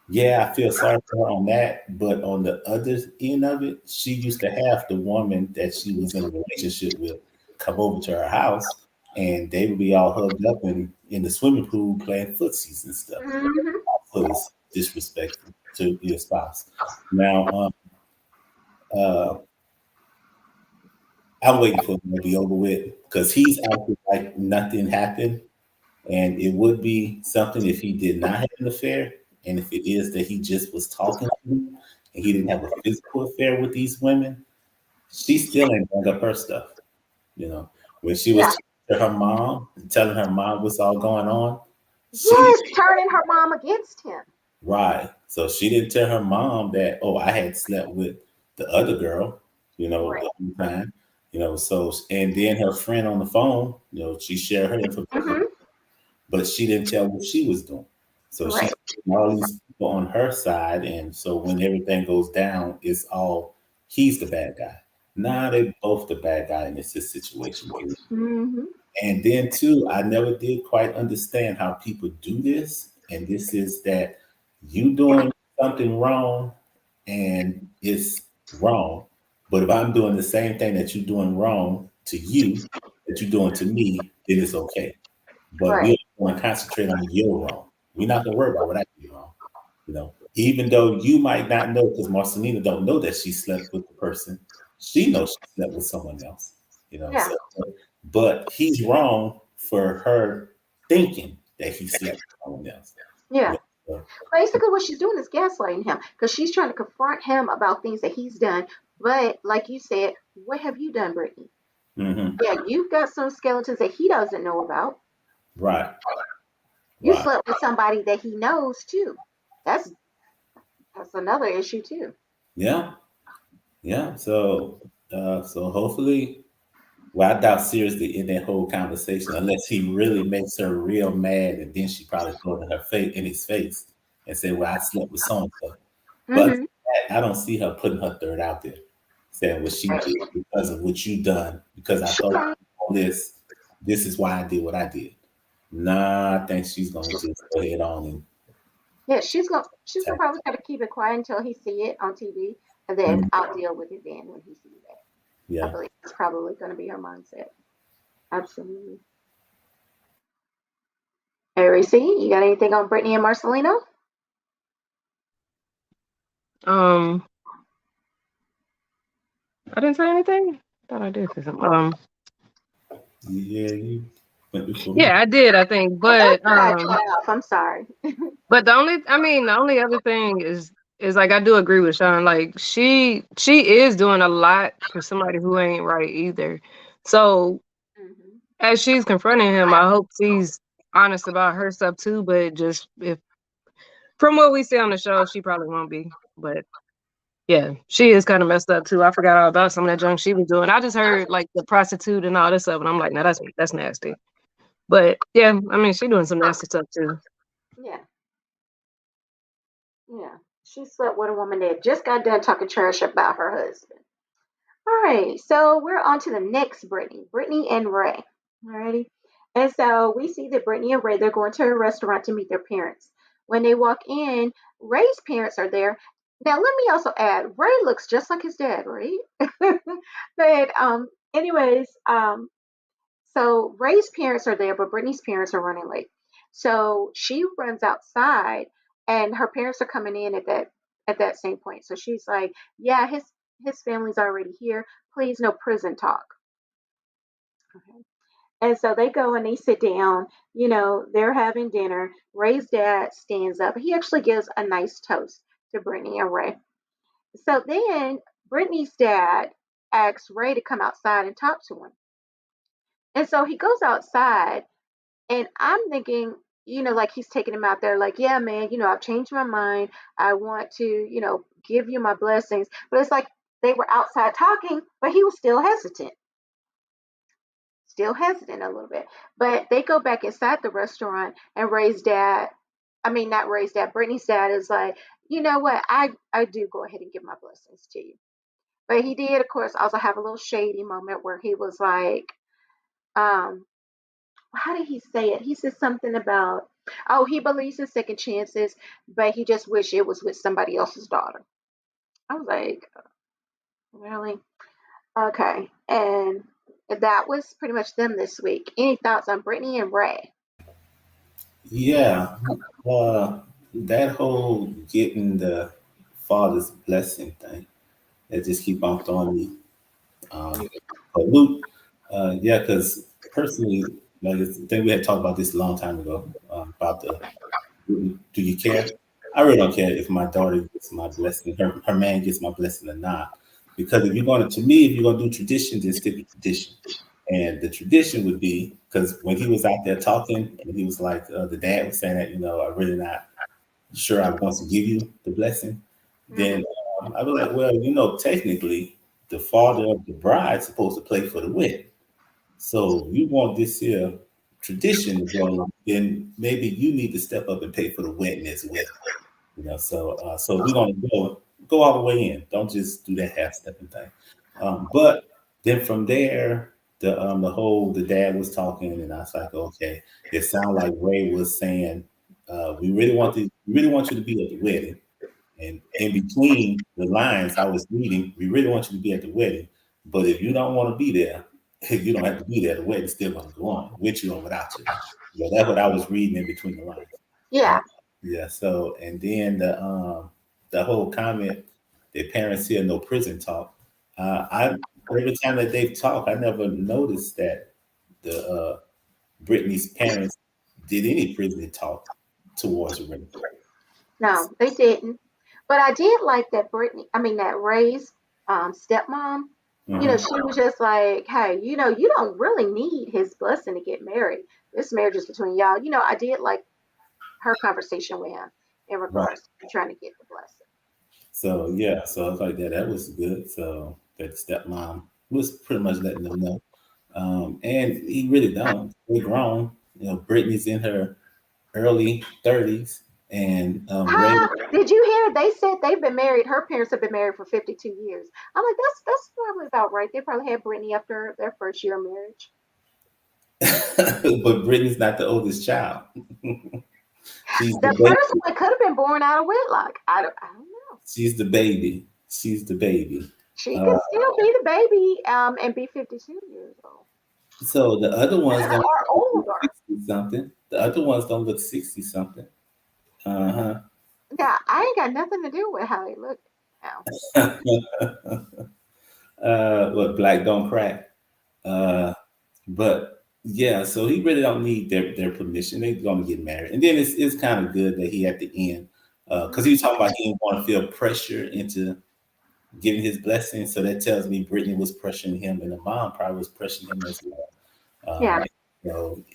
yeah, I feel sorry for her on that. But on the other end of it, she used to have the woman that she was in a relationship with come over to her house, and they would be all hugged up in the swimming pool playing footsies and stuff. Mm-hmm. Was disrespectful to your spouse. Now, uh, I'm waiting for him to be over with because he's acting like nothing happened, and it would be something if he did not have an affair, and if it is that he just was talking to you and he didn't have a physical affair with these women. She still ain't bring up her stuff. You know, when she was Yeah. talking to her mom and telling her mom what's all going on, she Yes, turning her mom against him. right. So she didn't tell her mom that, oh, I had slept with the other girl, Right. the whole time. So and then her friend on the phone, she shared her information, Mm-hmm. but she didn't tell what she was doing. So she's Right. all these people on her side, and so when everything goes down, it's all he's the bad guy. Nah, they both the bad guy in this situation. Mm-hmm. And then too, I never did quite understand how people do this. And this is that you doing something wrong and it's wrong. But if I'm doing the same thing that you're doing wrong to you, that you're doing to me, then it's okay. But Right. we want to concentrate on your wrong. We're not gonna worry about what I do wrong. Even though you might not know, because Marcelina don't know that she slept with the person, she knows she slept with someone else. Yeah. So, but he's wrong for her thinking that he slept with someone else. Yeah. You so, Basically, what she's doing is gaslighting him because she's trying to confront him about things that he's done. But like you said, what have you done, Brittany? mhm. Yeah, you've got some skeletons that he doesn't know about. Right, You right, slept with somebody that he knows too. That's that's another issue too. yeah, yeah. So hopefully, well, I doubt seriously in that whole conversation, unless he really makes her real mad, and then she probably go to her face in his face and say, "Well, I slept with so and so." But Mm-hmm. I don't see her putting her third out there, saying what she did because of what you done. Because I thought all this, this is why I did what I did. Nah, I think she's gonna just go ahead on and Yeah, she's gonna attack. probably try to keep it quiet until he see it on TV, and then Mhm. I'll deal with it then when he sees it. I Yeah. believe that's probably going to be her mindset. Absolutely. Hey, Reese, you got anything on Brittany and Marcelino? Um, I didn't say anything. Thought I did say something. Yeah, you went before me. Yeah, I did, I think. I thought you got cut off. I'm sorry. But the only other thing is like I do agree with Sean. Like she is doing a lot for somebody who ain't right either. So Hmm. as she's confronting him, I hope she's honest about her stuff too. But just if from what we see on the show, she probably won't be. But yeah, she is kind of messed up too. I forgot all about some of that junk she was doing. I just heard like the prostitute and all this stuff, and I'm like, no, that's nasty. But yeah, I mean, she doing some nasty stuff too. Yeah, yeah. She slept with a woman that just got done talking trash about her husband. All right, so we're on to the next Brittany, Brittany and Ray. Alrighty. And so we see that Brittany and Ray, they're going to a restaurant to meet their parents. When they walk in, Ray's parents are there. Now, let me also add, Ray looks just like his dad, right? But anyways, so Ray's parents are there, but Brittany's parents are running late. So she runs outside, and her parents are coming in at that same point. So she's like, "Yeah, his family's already here. Please, no prison talk." Okay. And so they go and they sit down. They're having dinner. Ray's dad stands up. He actually gives a nice toast to Brittany and Ray. So then Brittany's dad asks Ray to come outside and talk to him. And so he goes outside. And I'm thinking, like he's taking him out there, like, yeah, man, I've changed my mind. I want to, give you my blessings. But it's like, they were outside talking, but he was still hesitant. Still hesitant a little bit. But they go back inside the restaurant, and Ray's dad, I mean, not Ray's dad, Brittany's dad is like, you know what? I do go ahead and give my blessings to you. But he did, of course, also have a little shady moment where he was like, um, how did he say it? He said something about, oh, he believes in second chances, but he just wish it was with somebody else's daughter. I was like, really? Okay. And that was pretty much them this week. Any thoughts on Brittany and Ray? Yeah, that whole getting the father's blessing thing, that just keep on throwing me a loop. Yeah, because personally, like I think we had talked about this a long time ago about the do you care? I really don't care if my daughter gets my blessing, her man gets my blessing or not. Because if you're going to me, if you're going to do tradition, then stick with tradition. And the tradition would be because when he was out there talking, and he was like, the dad was saying that, I'm really not sure I want to give you the blessing. Then I was like, well, technically, the father of the bride's supposed to play for the wedding. So you want this here tradition to go, then maybe you need to step up and pay for the wedding as well. So we're gonna go all the way in. Don't just do that half stepping thing. But then from there, the dad was talking, and I was like, okay, it sounded like Ray was saying, we really want you to be at the wedding. And in between the lines I was reading, we really want you to be at the wedding. But if you don't want to be there, you don't have to be there. The wedding's still going to go on with you or without you. That's what I was reading in between the lines. Yeah. Yeah. So, and then the whole comment, their parents hear no prison talk. I every time that they've talked, I never noticed that the Brittany's parents did any prison talk towards Ray. No, they didn't. But I did like that that Ray's stepmom, she was just like, hey, you don't really need his blessing to get married. This marriage is between y'all. I did like her conversation with him in Right. regards to trying to get the blessing. So yeah, so I was like that was good. So that stepmom was pretty much letting them know. And he really don't. They're grown. Brittany's in her early 30s, and Ray. Did you hear? They said they've been married. Her parents have been married for 52 years. I'm like, that's probably about right. They probably had Brittany after their first year of marriage. But Brittany's not the oldest child. She's The first one could have been born out of wedlock. I don't know. She's the baby. She's the baby. She could still be the baby and be 52 years old. So the other ones don't or older. 60 something. The other ones don't look 60 something. Yeah, I ain't got nothing to do with how they look now. What Black don't crack. But yeah, so he really don't need their permission. They're gonna get married. And then it's kind of good that he at the end, because he was talking about he didn't want to feel pressure into giving his blessing. So that tells me Brittany was pressuring him, and the mom probably was pressuring him as well. Yeah.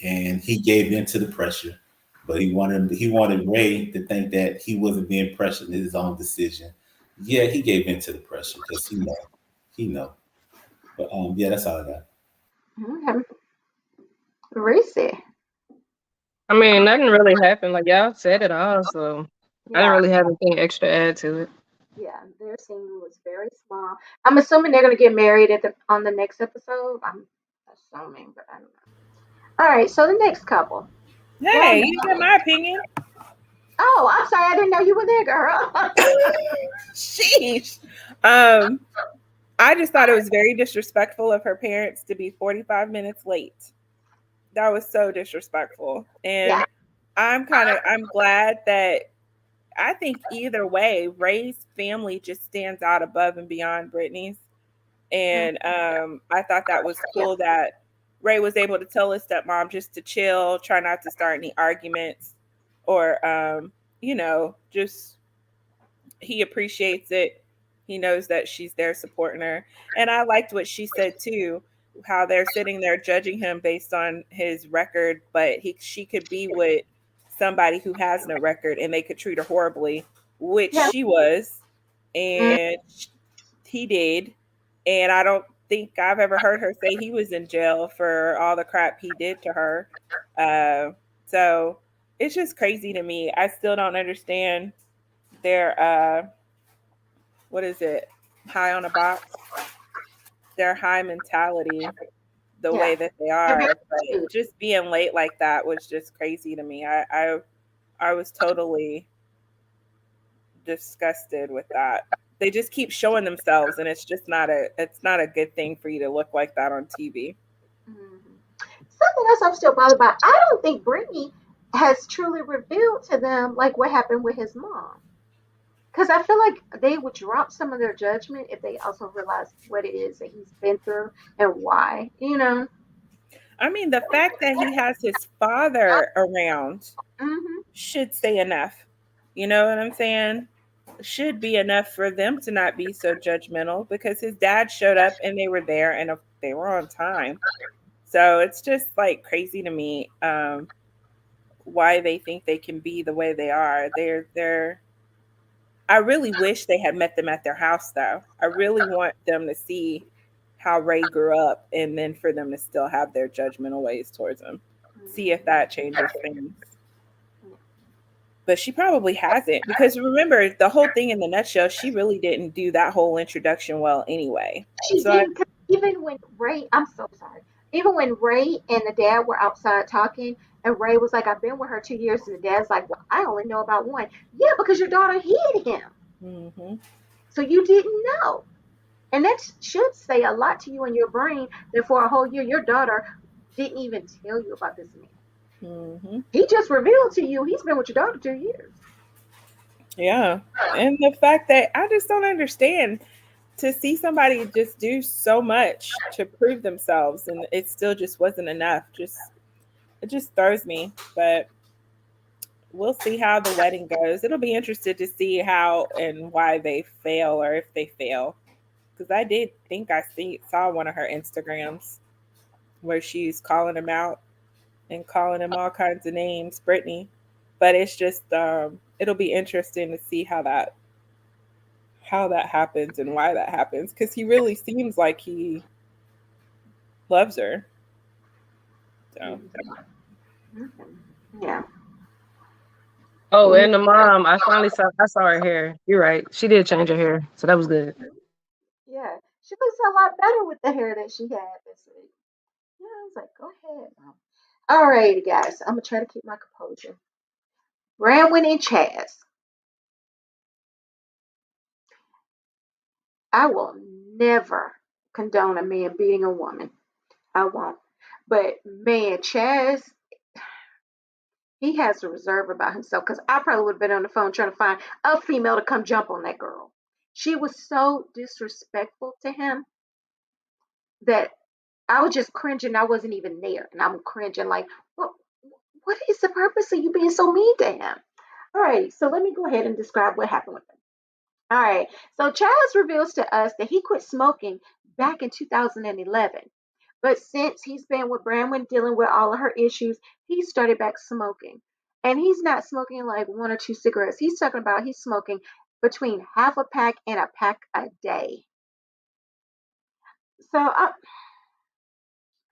And he gave in to the pressure, but he wanted Ray to think that he wasn't being pressured in his own decision. Yeah, he gave in to the pressure because he know. But yeah, that's all I got. Okay. Reese. I mean, nothing really happened. Like y'all said it all, so I didn't really have anything extra to add to it. Yeah, their scene was very small. I'm assuming they're gonna get married on the next episode. I'm assuming, but I don't know. All right, so the next couple. Hey, you get my opinion. Oh, I'm sorry, I didn't know you were there, girl. Sheesh. I just thought it was very disrespectful of her parents to be 45 minutes late. That was so disrespectful. And Yeah. I'm glad that I think either way, Ray's family just stands out above and beyond Brittany's. And I thought that was cool that Ray was able to tell his stepmom just to chill, try not to start any arguments, or just he appreciates it. He knows that she's there supporting her. And I liked what she said too, how they're sitting there judging him based on his record, but she could be with somebody who has no record and they could treat her horribly, which she was. And he did. And I don't think I've ever heard her say he was in jail for all the crap he did to her. So it's just crazy to me. I still don't understand their what is it? High on a box. Their high mentality, the Yeah. way that they are. But just being late like that was just crazy to me. I was totally disgusted with that. They just keep showing themselves, and it's not a good thing for you to look like that on TV. Mhm. Something else I'm still bothered by. I don't think Brittany has truly revealed to them like what happened with his mom. Because I feel like they would drop some of their judgment if they also realize what it is that he's been through and why, you know? I mean, the fact that he has his father around Hmm. should say enough. You know what I'm saying? Should be enough for them to not be so judgmental because his dad showed up and they were there and they were on time. So it's just like crazy to me why they think they can be the way they are. They're I really wish they had met them at their house though. I really want them to see how Ray grew up and then for them to still have their judgmental ways towards him. See if that changes things. But she probably hasn't because remember the whole thing in the nutshell, she really didn't do that whole introduction well anyway. She So didn't, 'cause even when Ray, I'm so sorry. Even when Ray and the dad were outside talking, and Ray was like, I've been with her 2 years, and the dad's like, well, I only know about one. Yeah, because your daughter hid him. mhm. So you didn't know. And that should say a lot to you in your brain that for a whole year, your daughter didn't even tell you about this man. Mhm. He just revealed to you he's been with your daughter 2 years. Yeah. And the fact that I just don't understand to see somebody just do so much to prove themselves and it still just wasn't enough. Just it just throws me. But we'll see how the wedding goes. It'll be interested to see how and why they fail or if they fail. Because I did think saw one of her Instagrams where she's calling him out and calling him all kinds of names, Brittany. But it's just it'll be interesting to see how that happens and why that happens because he really seems like he loves her. So Yeah. Oh, and the mom, I saw her hair. You're right. She did change her hair. So that was good. Yeah. She looks a lot better with the hair that she had this week. Yeah, I was like, go ahead, Mom. All right, guys. I'm going to try to keep my composure. Branwen and Chaz. I will never condone a man beating a woman. I won't. But man, Chaz, he has a reserve about himself because I probably would have been on the phone trying to find a female to come jump on that girl. She was so disrespectful to him that I was just cringing. I wasn't even there. And I'm cringing like, well, what is the purpose of you being so mean to him? All right, so let me go ahead and describe what happened with him. All right, so Chaz reveals to us that he quit smoking back in 2011. But since he's been with Branwen dealing with all of her issues, he started back smoking. And he's not smoking like one or two cigarettes. He's talking about he's smoking between half a pack and a pack a day. So, all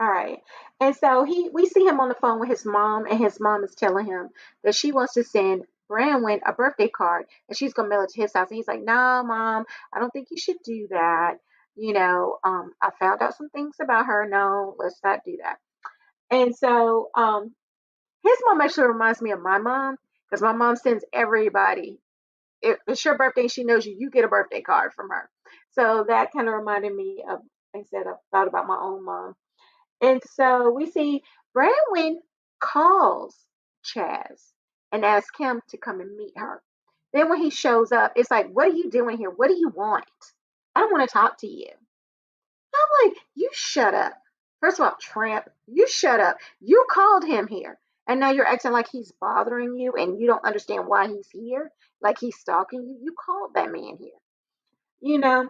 right. And so we see him on the phone with his mom, and his mom is telling him that she wants to send Branwen a birthday card, and she's gonna mail it to his house. And he's like, "No, mom, I don't think you should do that. I found out some things about her. No, let's not do that." And so, his mom actually reminds me of my mom because my mom sends everybody. If it's your birthday, she knows you. You get a birthday card from her. So that kind of reminded me of. Instead, I thought about my own mom. And so we see Branwen calls Chaz and asks him to come and meet her. Then when he shows up, it's like, what are you doing here? What do you want? I don't want to talk to you. I'm like, you shut up. First of all, tramp, you shut up. You called him here. And now you're acting like he's bothering you and you don't understand why he's here, like he's stalking you. You called that man here, you know?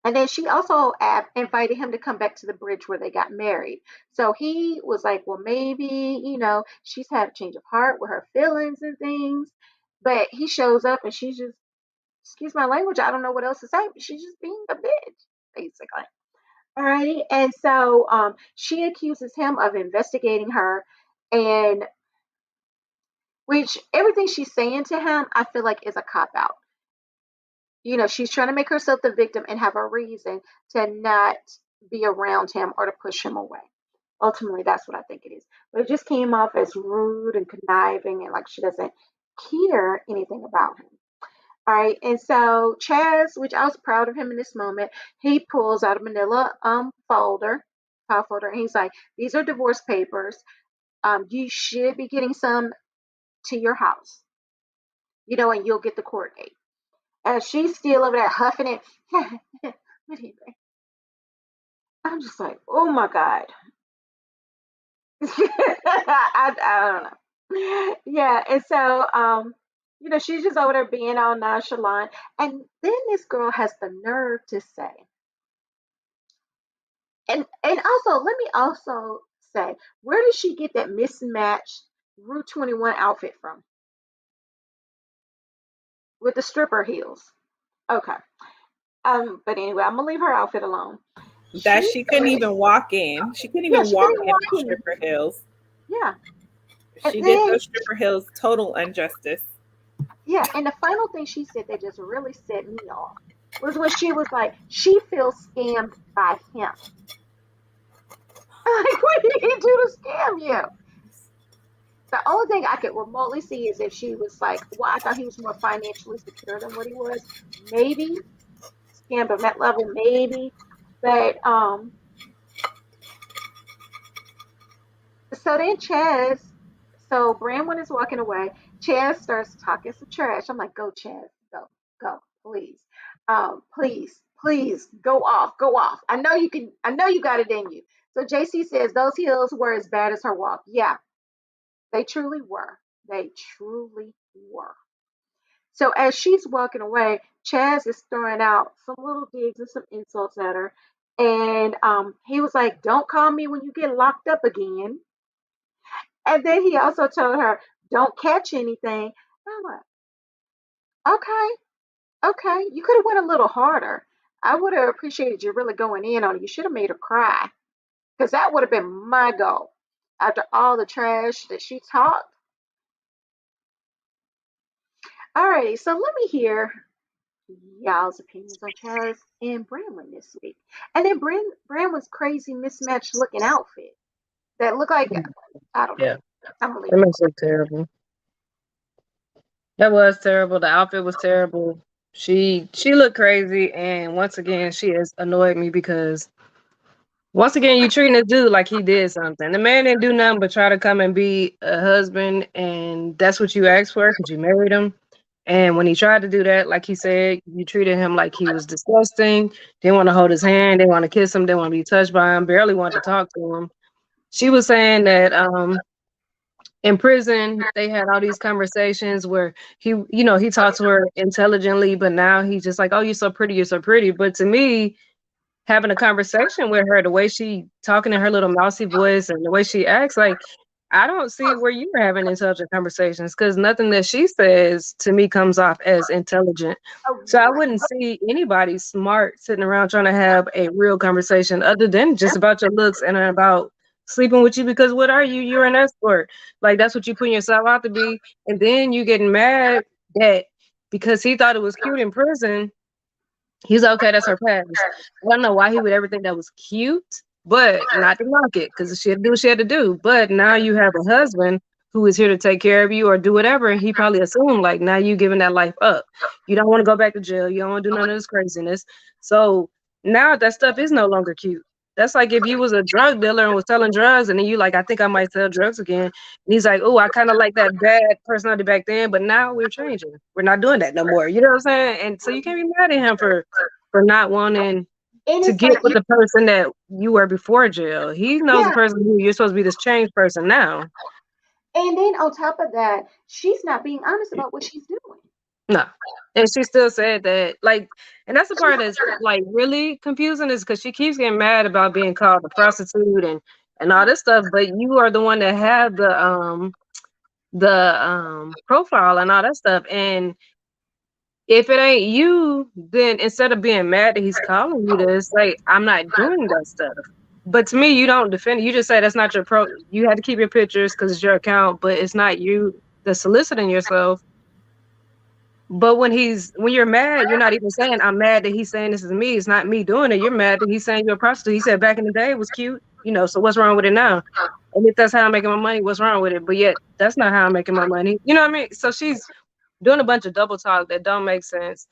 And then she also invited him to come back to the bridge where they got married. So he was like, well, maybe, she's had a change of heart with her feelings and things. But he shows up and she's just excuse my language, I don't know what else to say, but she's just being a bitch, basically. All right. And so she accuses him of investigating her, and which everything she's saying to him, I feel like is a cop out. She's trying to make herself the victim and have a reason to not be around him or to push him away. Ultimately, that's what I think it is. But it just came off as rude and conniving and like she doesn't care anything about him. All right. And so Chaz, which I was proud of him in this moment, he pulls out a manila folder, file folder, and he's like, these are divorce papers. You should be getting some to your house, and you'll get the court date. And she's still over there huffing it. What do you think? I'm just like, oh my God. I don't know. Yeah. And so, she's just over there being all nonchalant. And then this girl has the nerve to say, and also, let me also say, where did she get that mismatched Rue 21 outfit from? With the stripper heels. Okay. But anyway, I'm gonna leave her outfit alone. That she couldn't even walk in. She couldn't even walk in those stripper heels. Yeah. She did those stripper heels total injustice. Yeah, and the final thing she said that just really set me off was when she was like, she feels scammed by him. Like, what did he do to scam you? The only thing I could remotely see is if she was like, well, I thought he was more financially secure than what he was. Maybe scammed on that level, maybe. But so then so Branwen is walking away. Chaz starts talking some trash. I'm like, go, Chaz, go, please. Please, go off. I know you got it in you. So JC says those heels were as bad as her walk. Yeah, they truly were. So as she's walking away, Chaz is throwing out some little digs and some insults at her. And he was like, don't call me when you get locked up again. And then he also told her, don't catch anything. I'm like, okay, you could have went a little harder. I would have appreciated you really going in on it. You should have made her cry. Because that would have been my goal. After all the trash that she talked. Alrighty, so let me hear y'all's opinions on Chaz and Branwen this week. And then Branwen's crazy mismatched looking outfit. That looked like, I don't know. Yeah. I'm gonna leave That makes it terrible. That was terrible. The outfit was terrible. She looked crazy, and once again, she has annoyed me because once again, you treating this dude like he did something. The man didn't do nothing but try to come and be a husband, and that's what you asked for because you married him. And when he tried to do that, like he said, you treated him like he was disgusting. Didn't want to hold his hand, didn't want to kiss him, didn't want to be touched by him, barely wanted to talk to him. She was saying that in prison they had all these conversations where he talked to her intelligently, but now he's just like, oh, you're so pretty. But to me, having a conversation with her, the way she talking in her little mousy voice and the way she acts, like I don't see where you're having intelligent conversations because nothing that she says to me comes off as intelligent. So I wouldn't see anybody smart sitting around trying to have a real conversation other than just about your looks and about sleeping with you, because what are you? You're an escort. Like that's what you putting yourself out to be. And then you getting mad that because he thought it was cute in prison, he's okay, that's her past. I don't know why he would ever think that was cute, but not to knock it, because she had to do what she had to do. But now you have a husband who is here to take care of you or do whatever, and he probably assumed like now you giving that life up. You don't want to go back to jail. You don't want to do none of this craziness. So now that stuff is no longer cute. That's like if you was a drug dealer and was selling drugs, and then you like, I think I might sell drugs again. And he's like, oh, I kind of like that bad personality back then, but now we're changing. We're not doing that no more. You know what I'm saying? And so you can't be mad at him for not wanting to get with the person that you were before jail. He knows the person who you're supposed to be, this changed person now. And then on top of that, she's not being honest about what she's doing. No. And she still said that, like, and that's the part that's like really confusing, is because she keeps getting mad about being called a prostitute and all this stuff, but you are the one that had the profile and all that stuff. And if it ain't you, then instead of being mad that he's calling you this, like, I'm not doing that stuff. But to me, you don't defend it. You just say that's not your pro. You had to keep your pictures because it's your account, but it's not you that's soliciting yourself. But when you're mad, you're not even saying I'm mad that he's saying this is me. It's not me doing it. You're mad that he's saying you're a prostitute. He said back in the day it was cute, so what's wrong with it now? And if that's how I'm making my money, what's wrong with it? But yet that's not how I'm making my money. You know what I mean? So she's doing a bunch of double talk that don't make sense.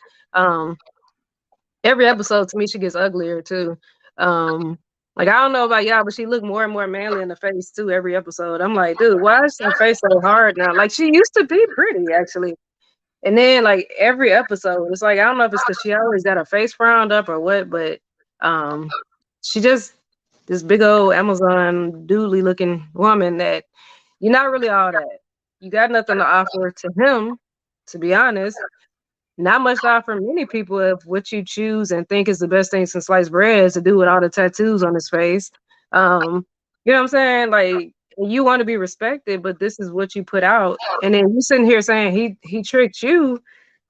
Every episode to me she gets uglier too. Like, I don't know about y'all, but she looked more and more manly in the face too every episode. I'm like, dude, why is her face so hard now? Like, she used to be pretty actually. And then like every episode, it's like, I don't know if it's because she always got her face frowned up or what, but she just this big old Amazon doodly looking woman that you're not really all that. You got nothing to offer to him, to be honest. Not much to offer many people if what you choose and think is the best thing since sliced bread is to do with all the tattoos on his face. You know what I'm saying? Like, you want to be respected, but this is what you put out. And then you sitting here saying he tricked you.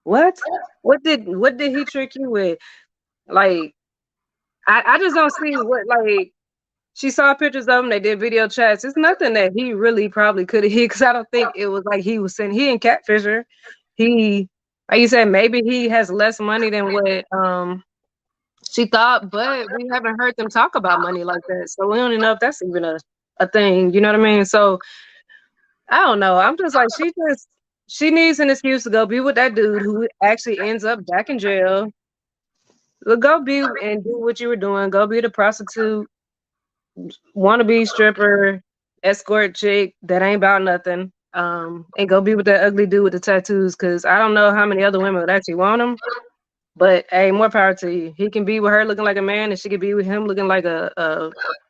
What? What did he trick you with? Like, I just don't see what, like, she saw pictures of him, they did video chats. It's nothing that he really probably could have hit, because I don't think it was like he was saying he and Catfisher. He, like you said, maybe he has less money than what she thought, but we haven't heard them talk about money like that. So we don't even know if that's even a thing. You know what I mean? So I don't know. I'm just like, she needs an excuse to go be with that dude who actually ends up back in jail. Go be and do what you were doing. Go be the prostitute, wannabe stripper, escort chick that ain't about nothing. And go be with that ugly dude with the tattoos, because I don't know how many other women would actually want him. But hey, more power to you. He can be with her looking like a man, and she could be with him looking like a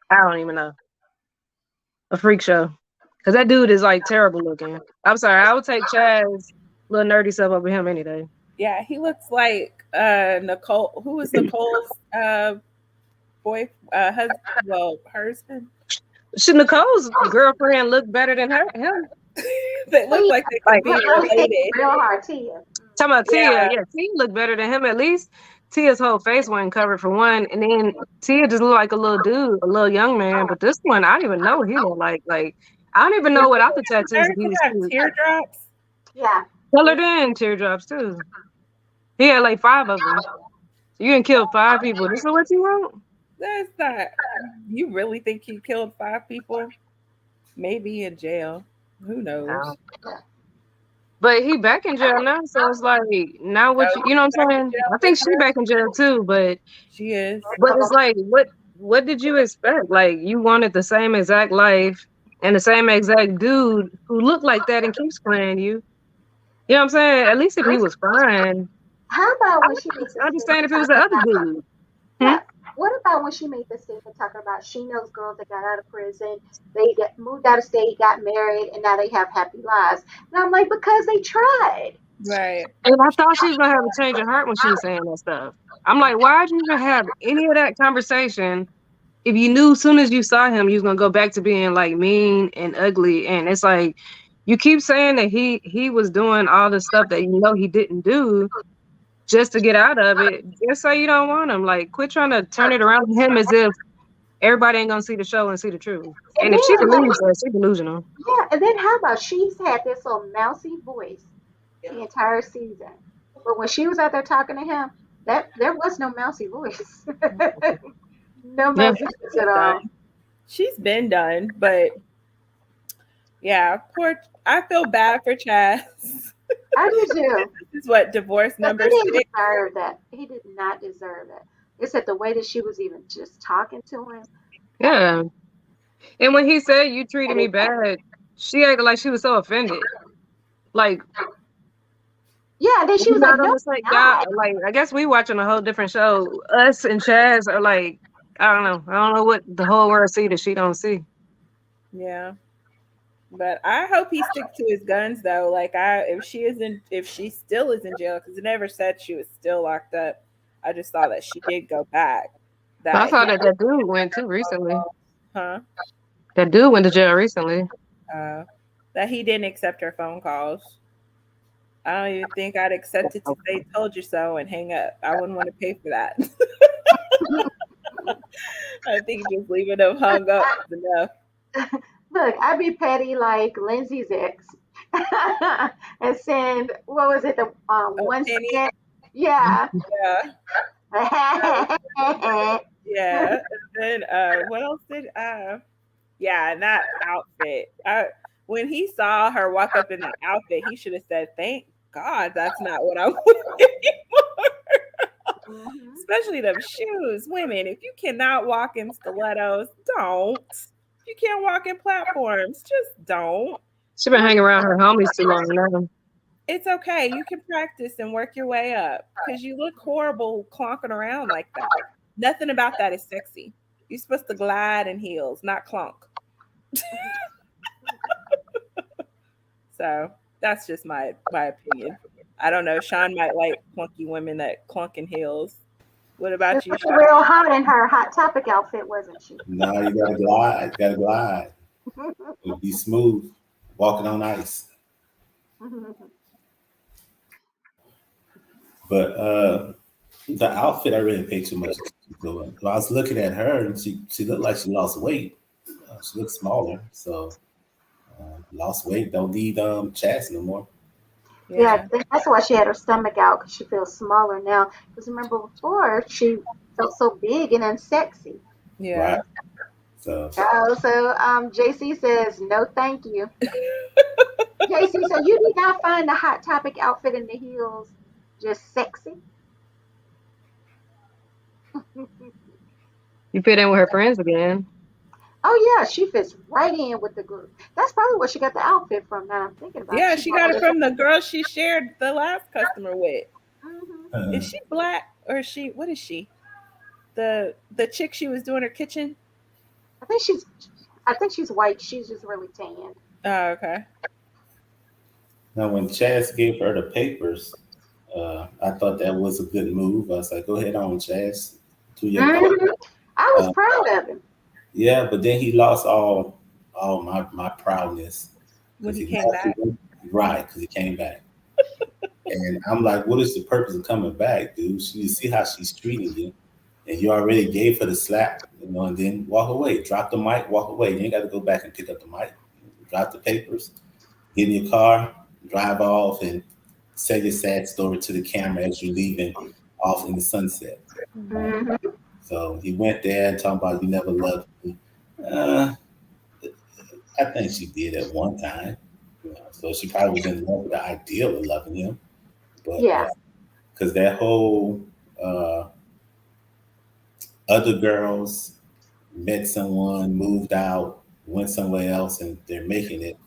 I don't even know, a freak show. Because that dude is like terrible looking. I'm sorry, I would take Chaz's little nerdy stuff over him any day. Yeah, he looks like Nicole. Who was Nicole's husband? Should Nicole's girlfriend look better than him? They look like they could be related. Real hard, Tia. Talking about Tia, yeah, Tia looked better than him. At least Tia's whole face wasn't covered for one, and then Tia just looked like a little dude, a little young man. But this one, I don't even know what he looked like. Like, I don't even know without the tattoos. He was cute. Teardrops. Yeah. Colored in teardrops too. He had like 5 of them. You can kill 5 people. This is what you want? That's not. You really think he killed 5 people? Maybe in jail. Who knows? No. But he back in jail now, so it's like, now what you know what I'm saying? I think she back in jail too, but she is. But it's like, what did you expect? Like, you wanted the same exact life and the same exact dude who looked like that and keeps playing you. You know what I'm saying? At least if he was fine. How about when she makes I'm just saying if it was the other dude. Yeah. What about when she made the statement talking about she knows girls that got out of prison, they moved out of state, got married, and now they have happy lives? And I'm like, because they tried. Right. And I thought she was gonna have a change of heart when she was saying that stuff. I'm like, why'd you even have any of that conversation if you knew as soon as you saw him you was gonna go back to being like mean and ugly? And it's like, you keep saying that he was doing all the stuff that you know he didn't do just to get out of it, just so you don't want him. Like, quit trying to turn it around to him as if everybody ain't gonna see the show and see the truth. And if she believes that, she's delusional. Yeah, and then how about she's had this little mousy voice the entire season, but when she was out there talking to him, there was no mousy voice. No mousy voice at all. She's been done, but yeah, I feel bad for Chaz. I do too. This is what divorce number 6. He didn't deserve that. He did not deserve it. It's that the way that she was even just talking to him. Yeah. And when he said you treated me bad, she acted like she was so offended. Like, yeah, then she was like, no, like, God, like, I guess we watching a whole different show. Us and Chaz are like, I don't know what the whole world see that she don't see. Yeah. But I hope he sticks to his guns though. Like, if she still is in jail, because it never said she was still locked up. I just thought that she did go back. I saw that dude went too recently. Huh? That dude went to jail recently. That he didn't accept her phone calls. I don't even think I'd accept it to say "told you so" and hang up. I wouldn't want to pay for that. I think just leaving them hung up is enough. Look, I'd be petty like Lindsay's ex and send, what was it, the A 1 cent? penny, Yeah. yeah, yeah. And then what else did yeah, and that outfit. When he saw her walk up in that outfit, he should have said, "Thank God that's not what I'm wearing anymore." Mhm. Especially them shoes. Women, if you cannot walk in stilettos, don't. If you can't walk in platforms, just don't. She been hanging around her homies too long now. It's okay. You can practice and work your way up because you look horrible clonking around like that. Nothing about that is sexy. You're supposed to glide in heels, not clonk. So that's just my opinion. I don't know. Sean might like clunky women that clunk in heels. What She about was you, looking Sean? real hot in her Hot Topic outfit, wasn't she? No, you gotta glide. Gotta glide. It'll be smooth. Walking on ice. But the outfit, I really paid too much attention to it. I was looking at her, and she looked like she lost weight. She looked smaller, so lost weight. Don't need chats no more. Yeah, I Yeah, think that's why she had her stomach out because she feels smaller now. Because remember before she felt so big and unsexy. Right. yeah. So Oh, so JC says no, thank you. JC, so you did not find the Hot Topic outfit and the heels just sexy? You fit in with her friends again. Oh yeah, she fits right in with the group. That's probably where she got the outfit from. Now I'm thinking about it. Yeah, She she bought got it it from the girl she shared the last customer with. hmm Is uh, she black or is she what is she? The chick she was doing her kitchen? I think she's. I think she's white. She's just really tanned. Oh, okay. now when Chaz gave her the papers, I thought that was a good move. I was like, go ahead on, Chaz, do your thing. hmm I was Uh, proud of him. yeah, but then he lost all my proudness When because he he came lost it. back. Right, because he came back. And I'm like, what is the purpose of coming back, dude? You see how she's treating you. And you already gave her the slap, and then walk away. Drop the mic, walk away. You ain't got to go back and pick up the mic. Drop the papers, get in your car, drive off, and say your sad story to the camera as you're leaving off in the sunset. Uh, Mhm. hmm so he went there and talking about you never loved me. Uh, I think she did at one time. So she probably was in love with the idea of loving him, but Yeah. because that whole uh, other girls met someone, moved out, went somewhere else, and they're making it.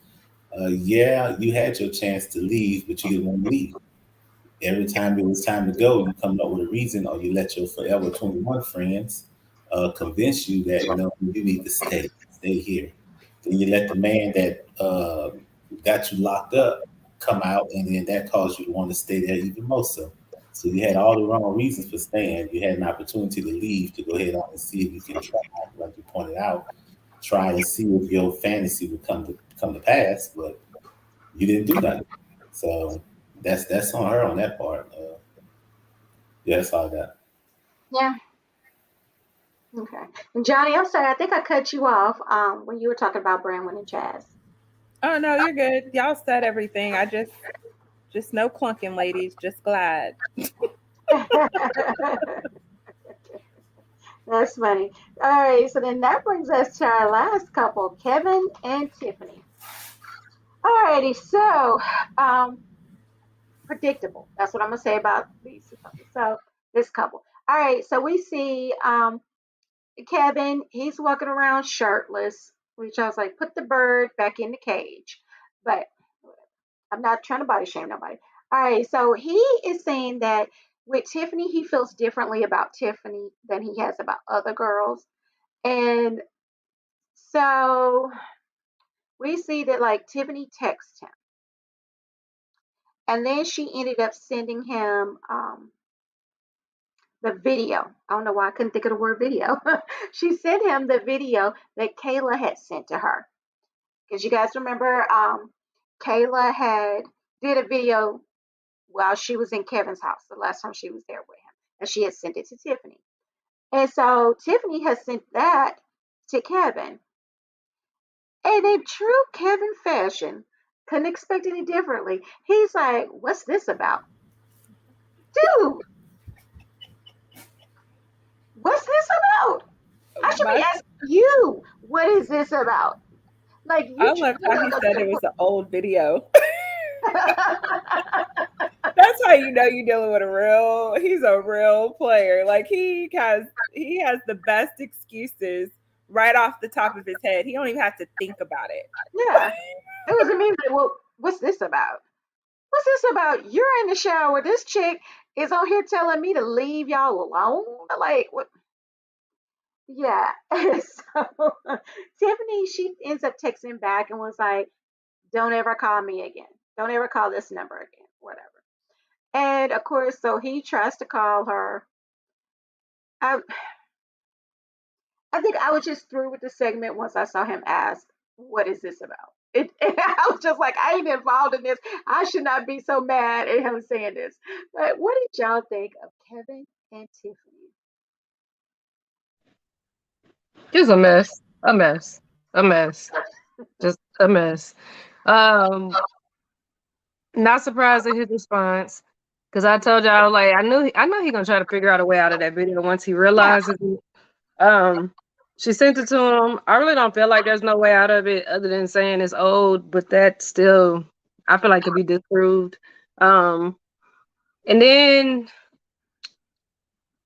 Yeah, you had your chance to leave, but you didn't want to leave. Every time it was time to go, you come up with a reason, or you let your Forever 21 friends convince you that no, you need to stay here. Then you let the man that got you locked up come out, and then that caused you to want to stay there even more so. So you had all the wrong reasons for staying. You had an opportunity to leave to go ahead on and see if you can try, like you pointed out, try and see if your fantasy would come to pass, but you didn't do nothing. So that's on her on that part. Yeah, that's all I got. Yeah. Okay. And Johnny, I'm sorry. I think I cut you off when you were talking about Brandon and Chaz. Oh no, you're good. Y'all said everything. I just no clunking, ladies. Just glad. That's funny. All right. So then that brings us to our last couple, Kevin and Tiffany. All righty. So, um, predictable. That's what I'm gonna say about these. So this couple. All right. So we see Kevin. He's walking around shirtless, which I was like, put the bird back in the cage. But I'm not trying to body shame nobody. All right. So he is saying that with Tiffany, he feels differently about Tiffany than he has about other girls. And so we see that like Tiffany texts him, and then she ended up sending him the video. I don't know why I couldn't think of the word video. She sent him the video that Kayla had sent to her. Because you guys remember, Kayla had did a video while she was in Kevin's house the last time she was there with him. And she had sent it to Tiffany. And so Tiffany has sent that to Kevin. And in true Kevin fashion, couldn't expect any differently. He's like, what's this about? Dude, what's this about? I should be asking you, what is this about? Like, you I loved how he said it was an old video. That's how you know you're dealing with he's a real player. Like he has the best excuses right off the top of his head. He don't even have to think about it. Yeah. It was immediately, well, what's this about? What's this about? You're in the shower. This chick is on here telling me to leave y'all alone. Like, what? Yeah. So Tiffany, she ends up texting back and was like, don't ever call me again. Don't ever call this number again. Whatever. And of course, so he tries to call her. I think I was just through with the segment once I saw him ask, what is this about? I was just like, I ain't involved in this. I should not be so mad at him saying this. But what did y'all think of Kevin and Tiffany? Just a mess. A mess. A mess. Just a mess. Not surprised at his response. Because I told y'all, like, I know he gonna try to figure out a way out of that video once he realizes it. She sent it to him. I really don't feel like there's no way out of it other than saying it's old, but that still, I feel like could be disproved. And then,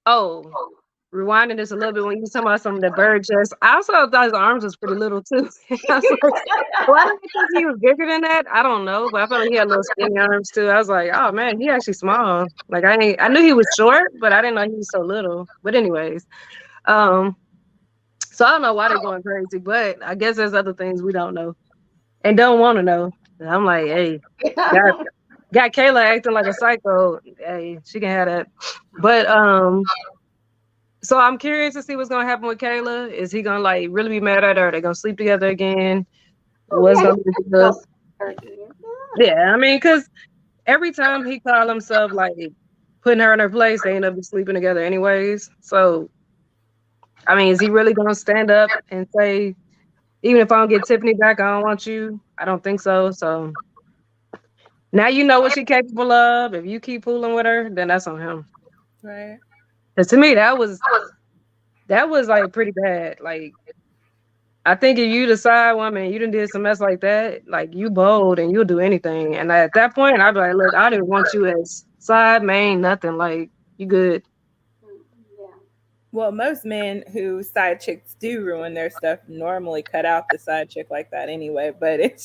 rewinding this a little bit, when you talking about some of the bird chest, I also thought his arms was pretty little too. I was like, why did I think he was bigger than that? I don't know, but I felt like he had little skinny arms too. I was like, oh man, he actually small. Like I knew he was short, but I didn't know he was so little. But anyways, so I don't know why they're going crazy, but I guess there's other things we don't know and don't want to know. And I'm like, hey, got Kayla acting like a psycho. Hey, she can have that. But so I'm curious to see what's gonna happen with Kayla. Is he gonna like really be mad at her? Are they gonna sleep together again? What's gonna be the Yeah, I mean, because every time he called himself like putting her in her place, they end up sleeping together anyways. So I mean, is he really gonna stand up and say, even if I don't get Tiffany back, I don't want you? I don't think so. So now you know what she's capable of. If you keep fooling with her, then that's on him. Right. Because to me, that was like pretty bad. Like, I think if you decide woman, you done did some mess like that, like you bold and you'll do anything. And at that point, I'd be like, look, I didn't want you as side main, nothing. Like, you good. Well, most men who side chicks do ruin their stuff normally cut out the side chick like that anyway. But it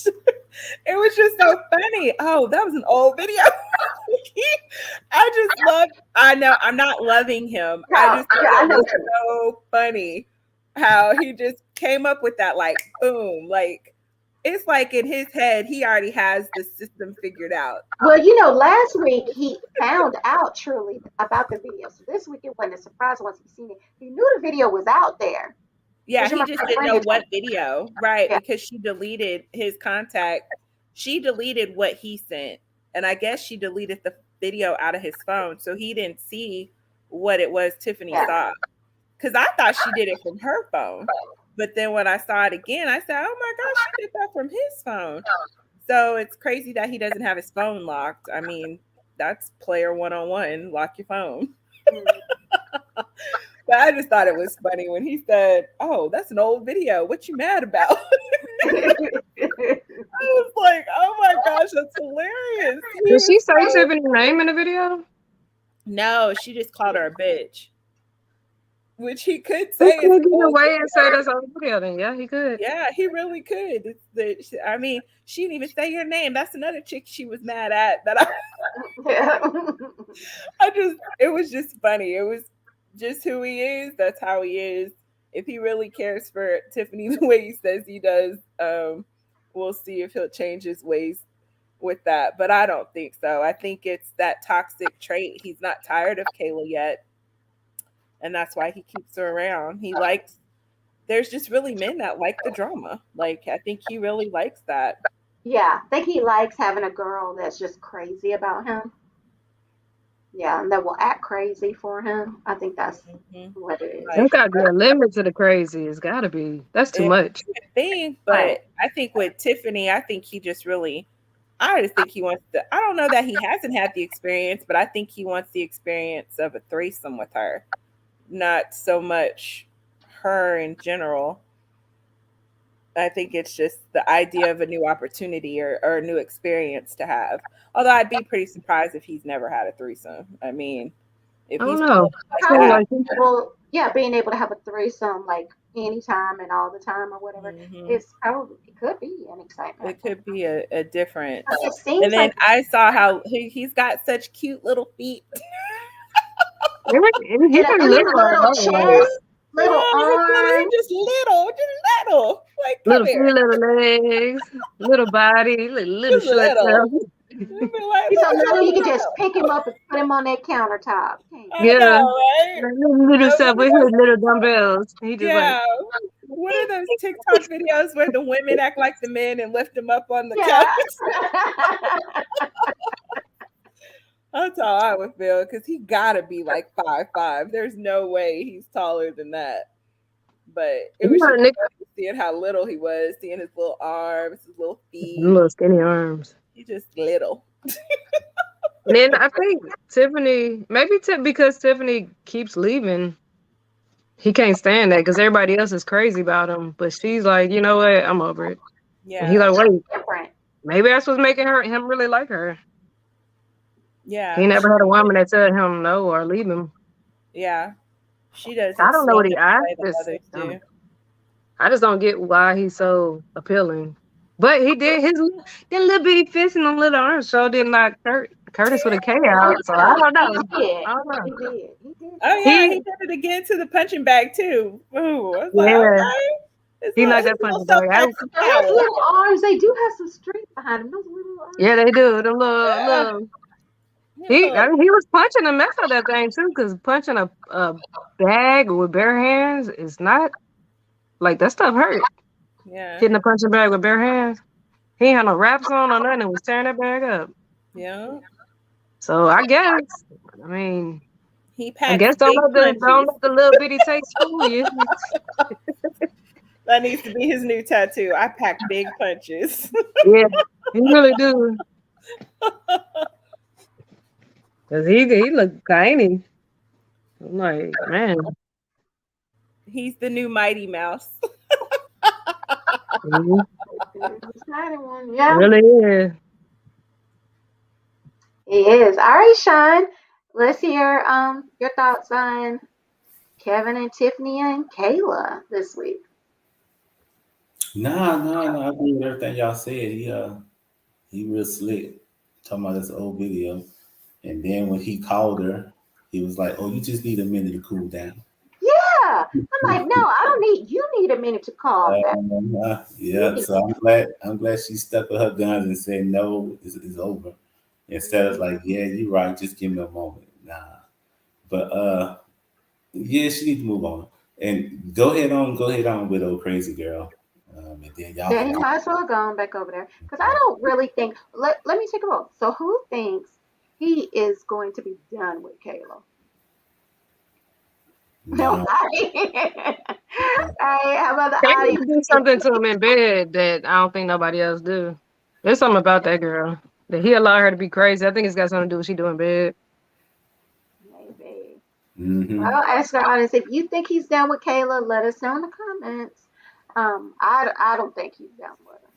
was just so funny. Oh, that was an old video. I know I'm not loving him. I just thought it was so funny how he just came up with that, like, boom, like it's like in his head he already has the system figured out. Well, last week he found out truly about the video. So this week it wasn't a surprise once he seen it. He knew the video was out there. Yeah, he just didn't know what video, right? Yeah. Because she deleted his contact. She deleted what he sent. And I guess she deleted the video out of his phone. So he didn't see what it was Tiffany saw. Because I thought she did it from her phone. But then when I saw it again, I said, oh my gosh, she did that from his phone. So it's crazy that he doesn't have his phone locked. I mean, that's player 101, lock your phone. But I just thought it was funny when he said, oh, that's an old video. What you mad about? I was like, oh my gosh, that's hilarious. Did she say Tiffany's name in the video? No, she just called her a bitch. Which he could say. He could get away and say that's on the video then. Yeah, he could. Yeah, he really could. I mean, she didn't even say your name. That's another chick she was mad at. It was just funny. It was just who he is. That's how he is. If he really cares for Tiffany the way he says he does, we'll see if he'll change his ways with that. But I don't think so. I think it's that toxic trait. He's not tired of Kayla yet. And that's why he keeps her around. There's just really men that like the drama. Like, I think he really likes that. Yeah, I think he likes having a girl that's just crazy about him. Yeah, and that will act crazy for him. I think that's Mhm. what it is. There's Like gotta be a limit to the crazy. It's gotta be. That's too it much. could be, Right. but I think with Tiffany, I think he just really I just think he wants to I don't know that he hasn't had the experience, but I think he wants the experience of a threesome with her. Not so much her in general. I think it's just the idea of a new opportunity or a new experience to have. Although I'd be pretty surprised if he's never had a threesome. I mean, if I don't he's know. pulling like Seem Probably that, like able, yeah, being able to have a threesome like anytime and all the time or whatever. hmm It's probably it could be an excitement. it could be a But difference. it And seems then like I saw how he's got such cute little feet. he in a pretty cute little little, like chest, little Yeah, arms. he's just little, just little. Like, come little here, feet, little legs, little body, little just short little. self. You'd be like, He's so look at little you can him. just pick him up and put him on that countertop. Can't I you? Yeah, know, right? little One self of with his those, little dumbbells. He just like, yeah. What are those TikTok videos where the women act like the men and lift them up on the couch? Yeah. That's how I would feel because he gotta be like 5'5". There's no way he's taller than that. But it you was know, just Nick, funny seeing how little he was, seeing his little arms, his little them feet. little skinny arms. He's just little. And then I think Tiffany, maybe because Tiffany keeps leaving, he can't stand that because everybody else is crazy about him. But she's like, you know what? I'm over it. And he's Yeah, like, wait, Different. maybe that's what's making him really like her. He yeah, never had a woman that tell him no or leave him. yeah. She I doesn't don't know see what him he. the way the others do. I just don't get why he's so appealing. But he did his them little bitty fists and them little arms show did not Curtis with a K Oh out. So I yeah, don't he know. did. I don't know. He did. He did Oh show yeah, it. he He did it again to the punching bag too. Ooh, I was like, yeah, okay. he knocked His that little punching bag out. soapbox is So his power. little arms, they do have some strength behind them. Those little Yeah, arms. they do. Them Yeah. little I mean, he was punching the mess out of that thing too, because punching a bag with bare hands is not like that stuff hurt. Yeah. Hitting a punching bag with bare hands. He ain't had no wraps on or nothing and was tearing that bag up. Yeah. So I mean, He I packs guess big don't punches. let the little bitty taste fool you. That needs to be his new tattoo. I pack big punches. Yeah, he really do. Cause he look tiny. I'm like, man, He's the new Mighty Mouse. he Exciting one. Yeah, really is. he is. All right, Sean. Let's hear your thoughts on Kevin and Tiffany and Kayla this week. No. I agree with everything y'all said. He real slick. Talking about this old video. And then when he called her, he was like, "Oh, you just need a minute to cool down." Yeah. I'm like, no, I don't need you need a minute to calm down. You Yeah, need so I'm glad she stuck with her guns and said no, it's over. Instead of like, yeah, you're right, just give me a moment. Nah. But yeah, she needs to move on. And go ahead on with old crazy girl. And then y'all yeah, can he might as well go on back over there. Because I don't really think let me take a vote. So who thinks he is going to be done with Kayla? no. Nobody. All right, how about the They need audience? to do something to him in bed that I don't think nobody else do. There's something about that girl that he allowed her to be crazy. I think it's got something to do with what she do in bed. Maybe. Mm-hmm. Well, ask our audience if you think he's done with Kayla. Let us know in the comments. I don't think he's done with her.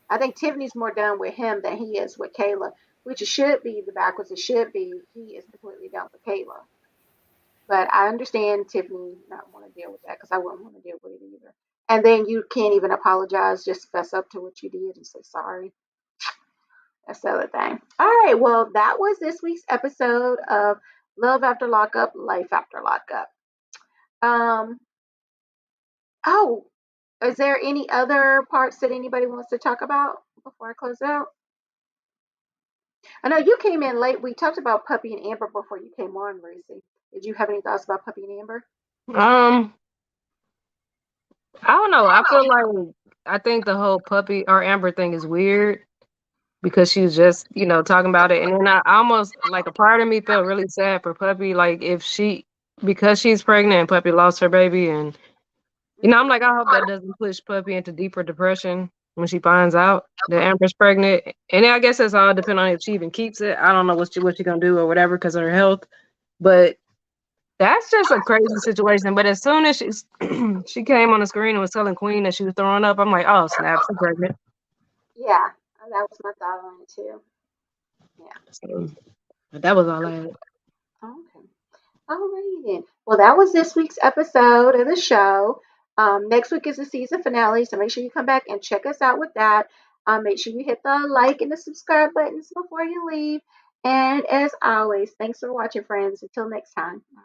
I think Tiffany's more done with him than he is with Kayla, which it should be the backwards. It should be he is completely done with Kayla. But I understand Tiffany not want to deal with that because I wouldn't want to deal with it either. And then you can't even apologize, just fess up to what you did and say sorry. That's the other thing. All right, well, that was this week's episode of Love After Lockup, Life After Lockup. Um, oh, is there any other parts that anybody wants to talk about before I close out? I know you came in late. We talked about Puppy and Amber before you came on, Reese. Did you have any thoughts about Puppy and Amber? Um, I don't know. I feel like I think the whole puppy or Amber thing is weird. because she was just, talking about it. And then I almost, like, a part of me felt really sad for Puppy. Like, because she's pregnant and Puppy lost her baby. And, I'm like, I hope that doesn't push Puppy into deeper depression when she finds out that Amber's pregnant. And I guess it's all depending on if she even keeps it. I don't know what she gonna do or whatever because of her health. But that's just a crazy situation. But as soon as she came on the screen and was telling Queen that she was throwing up, I'm like, oh snap, she's pregnant. Yeah, that was my thought on it too. So, but that was all I had. Okay. Alrighty then. Well, that was this week's episode of the show. Next week is the season finale, so make sure you come back and check us out with that. Make sure you hit the like and the subscribe buttons before you leave. And as always, thanks for watching, friends. Until next time. Bye.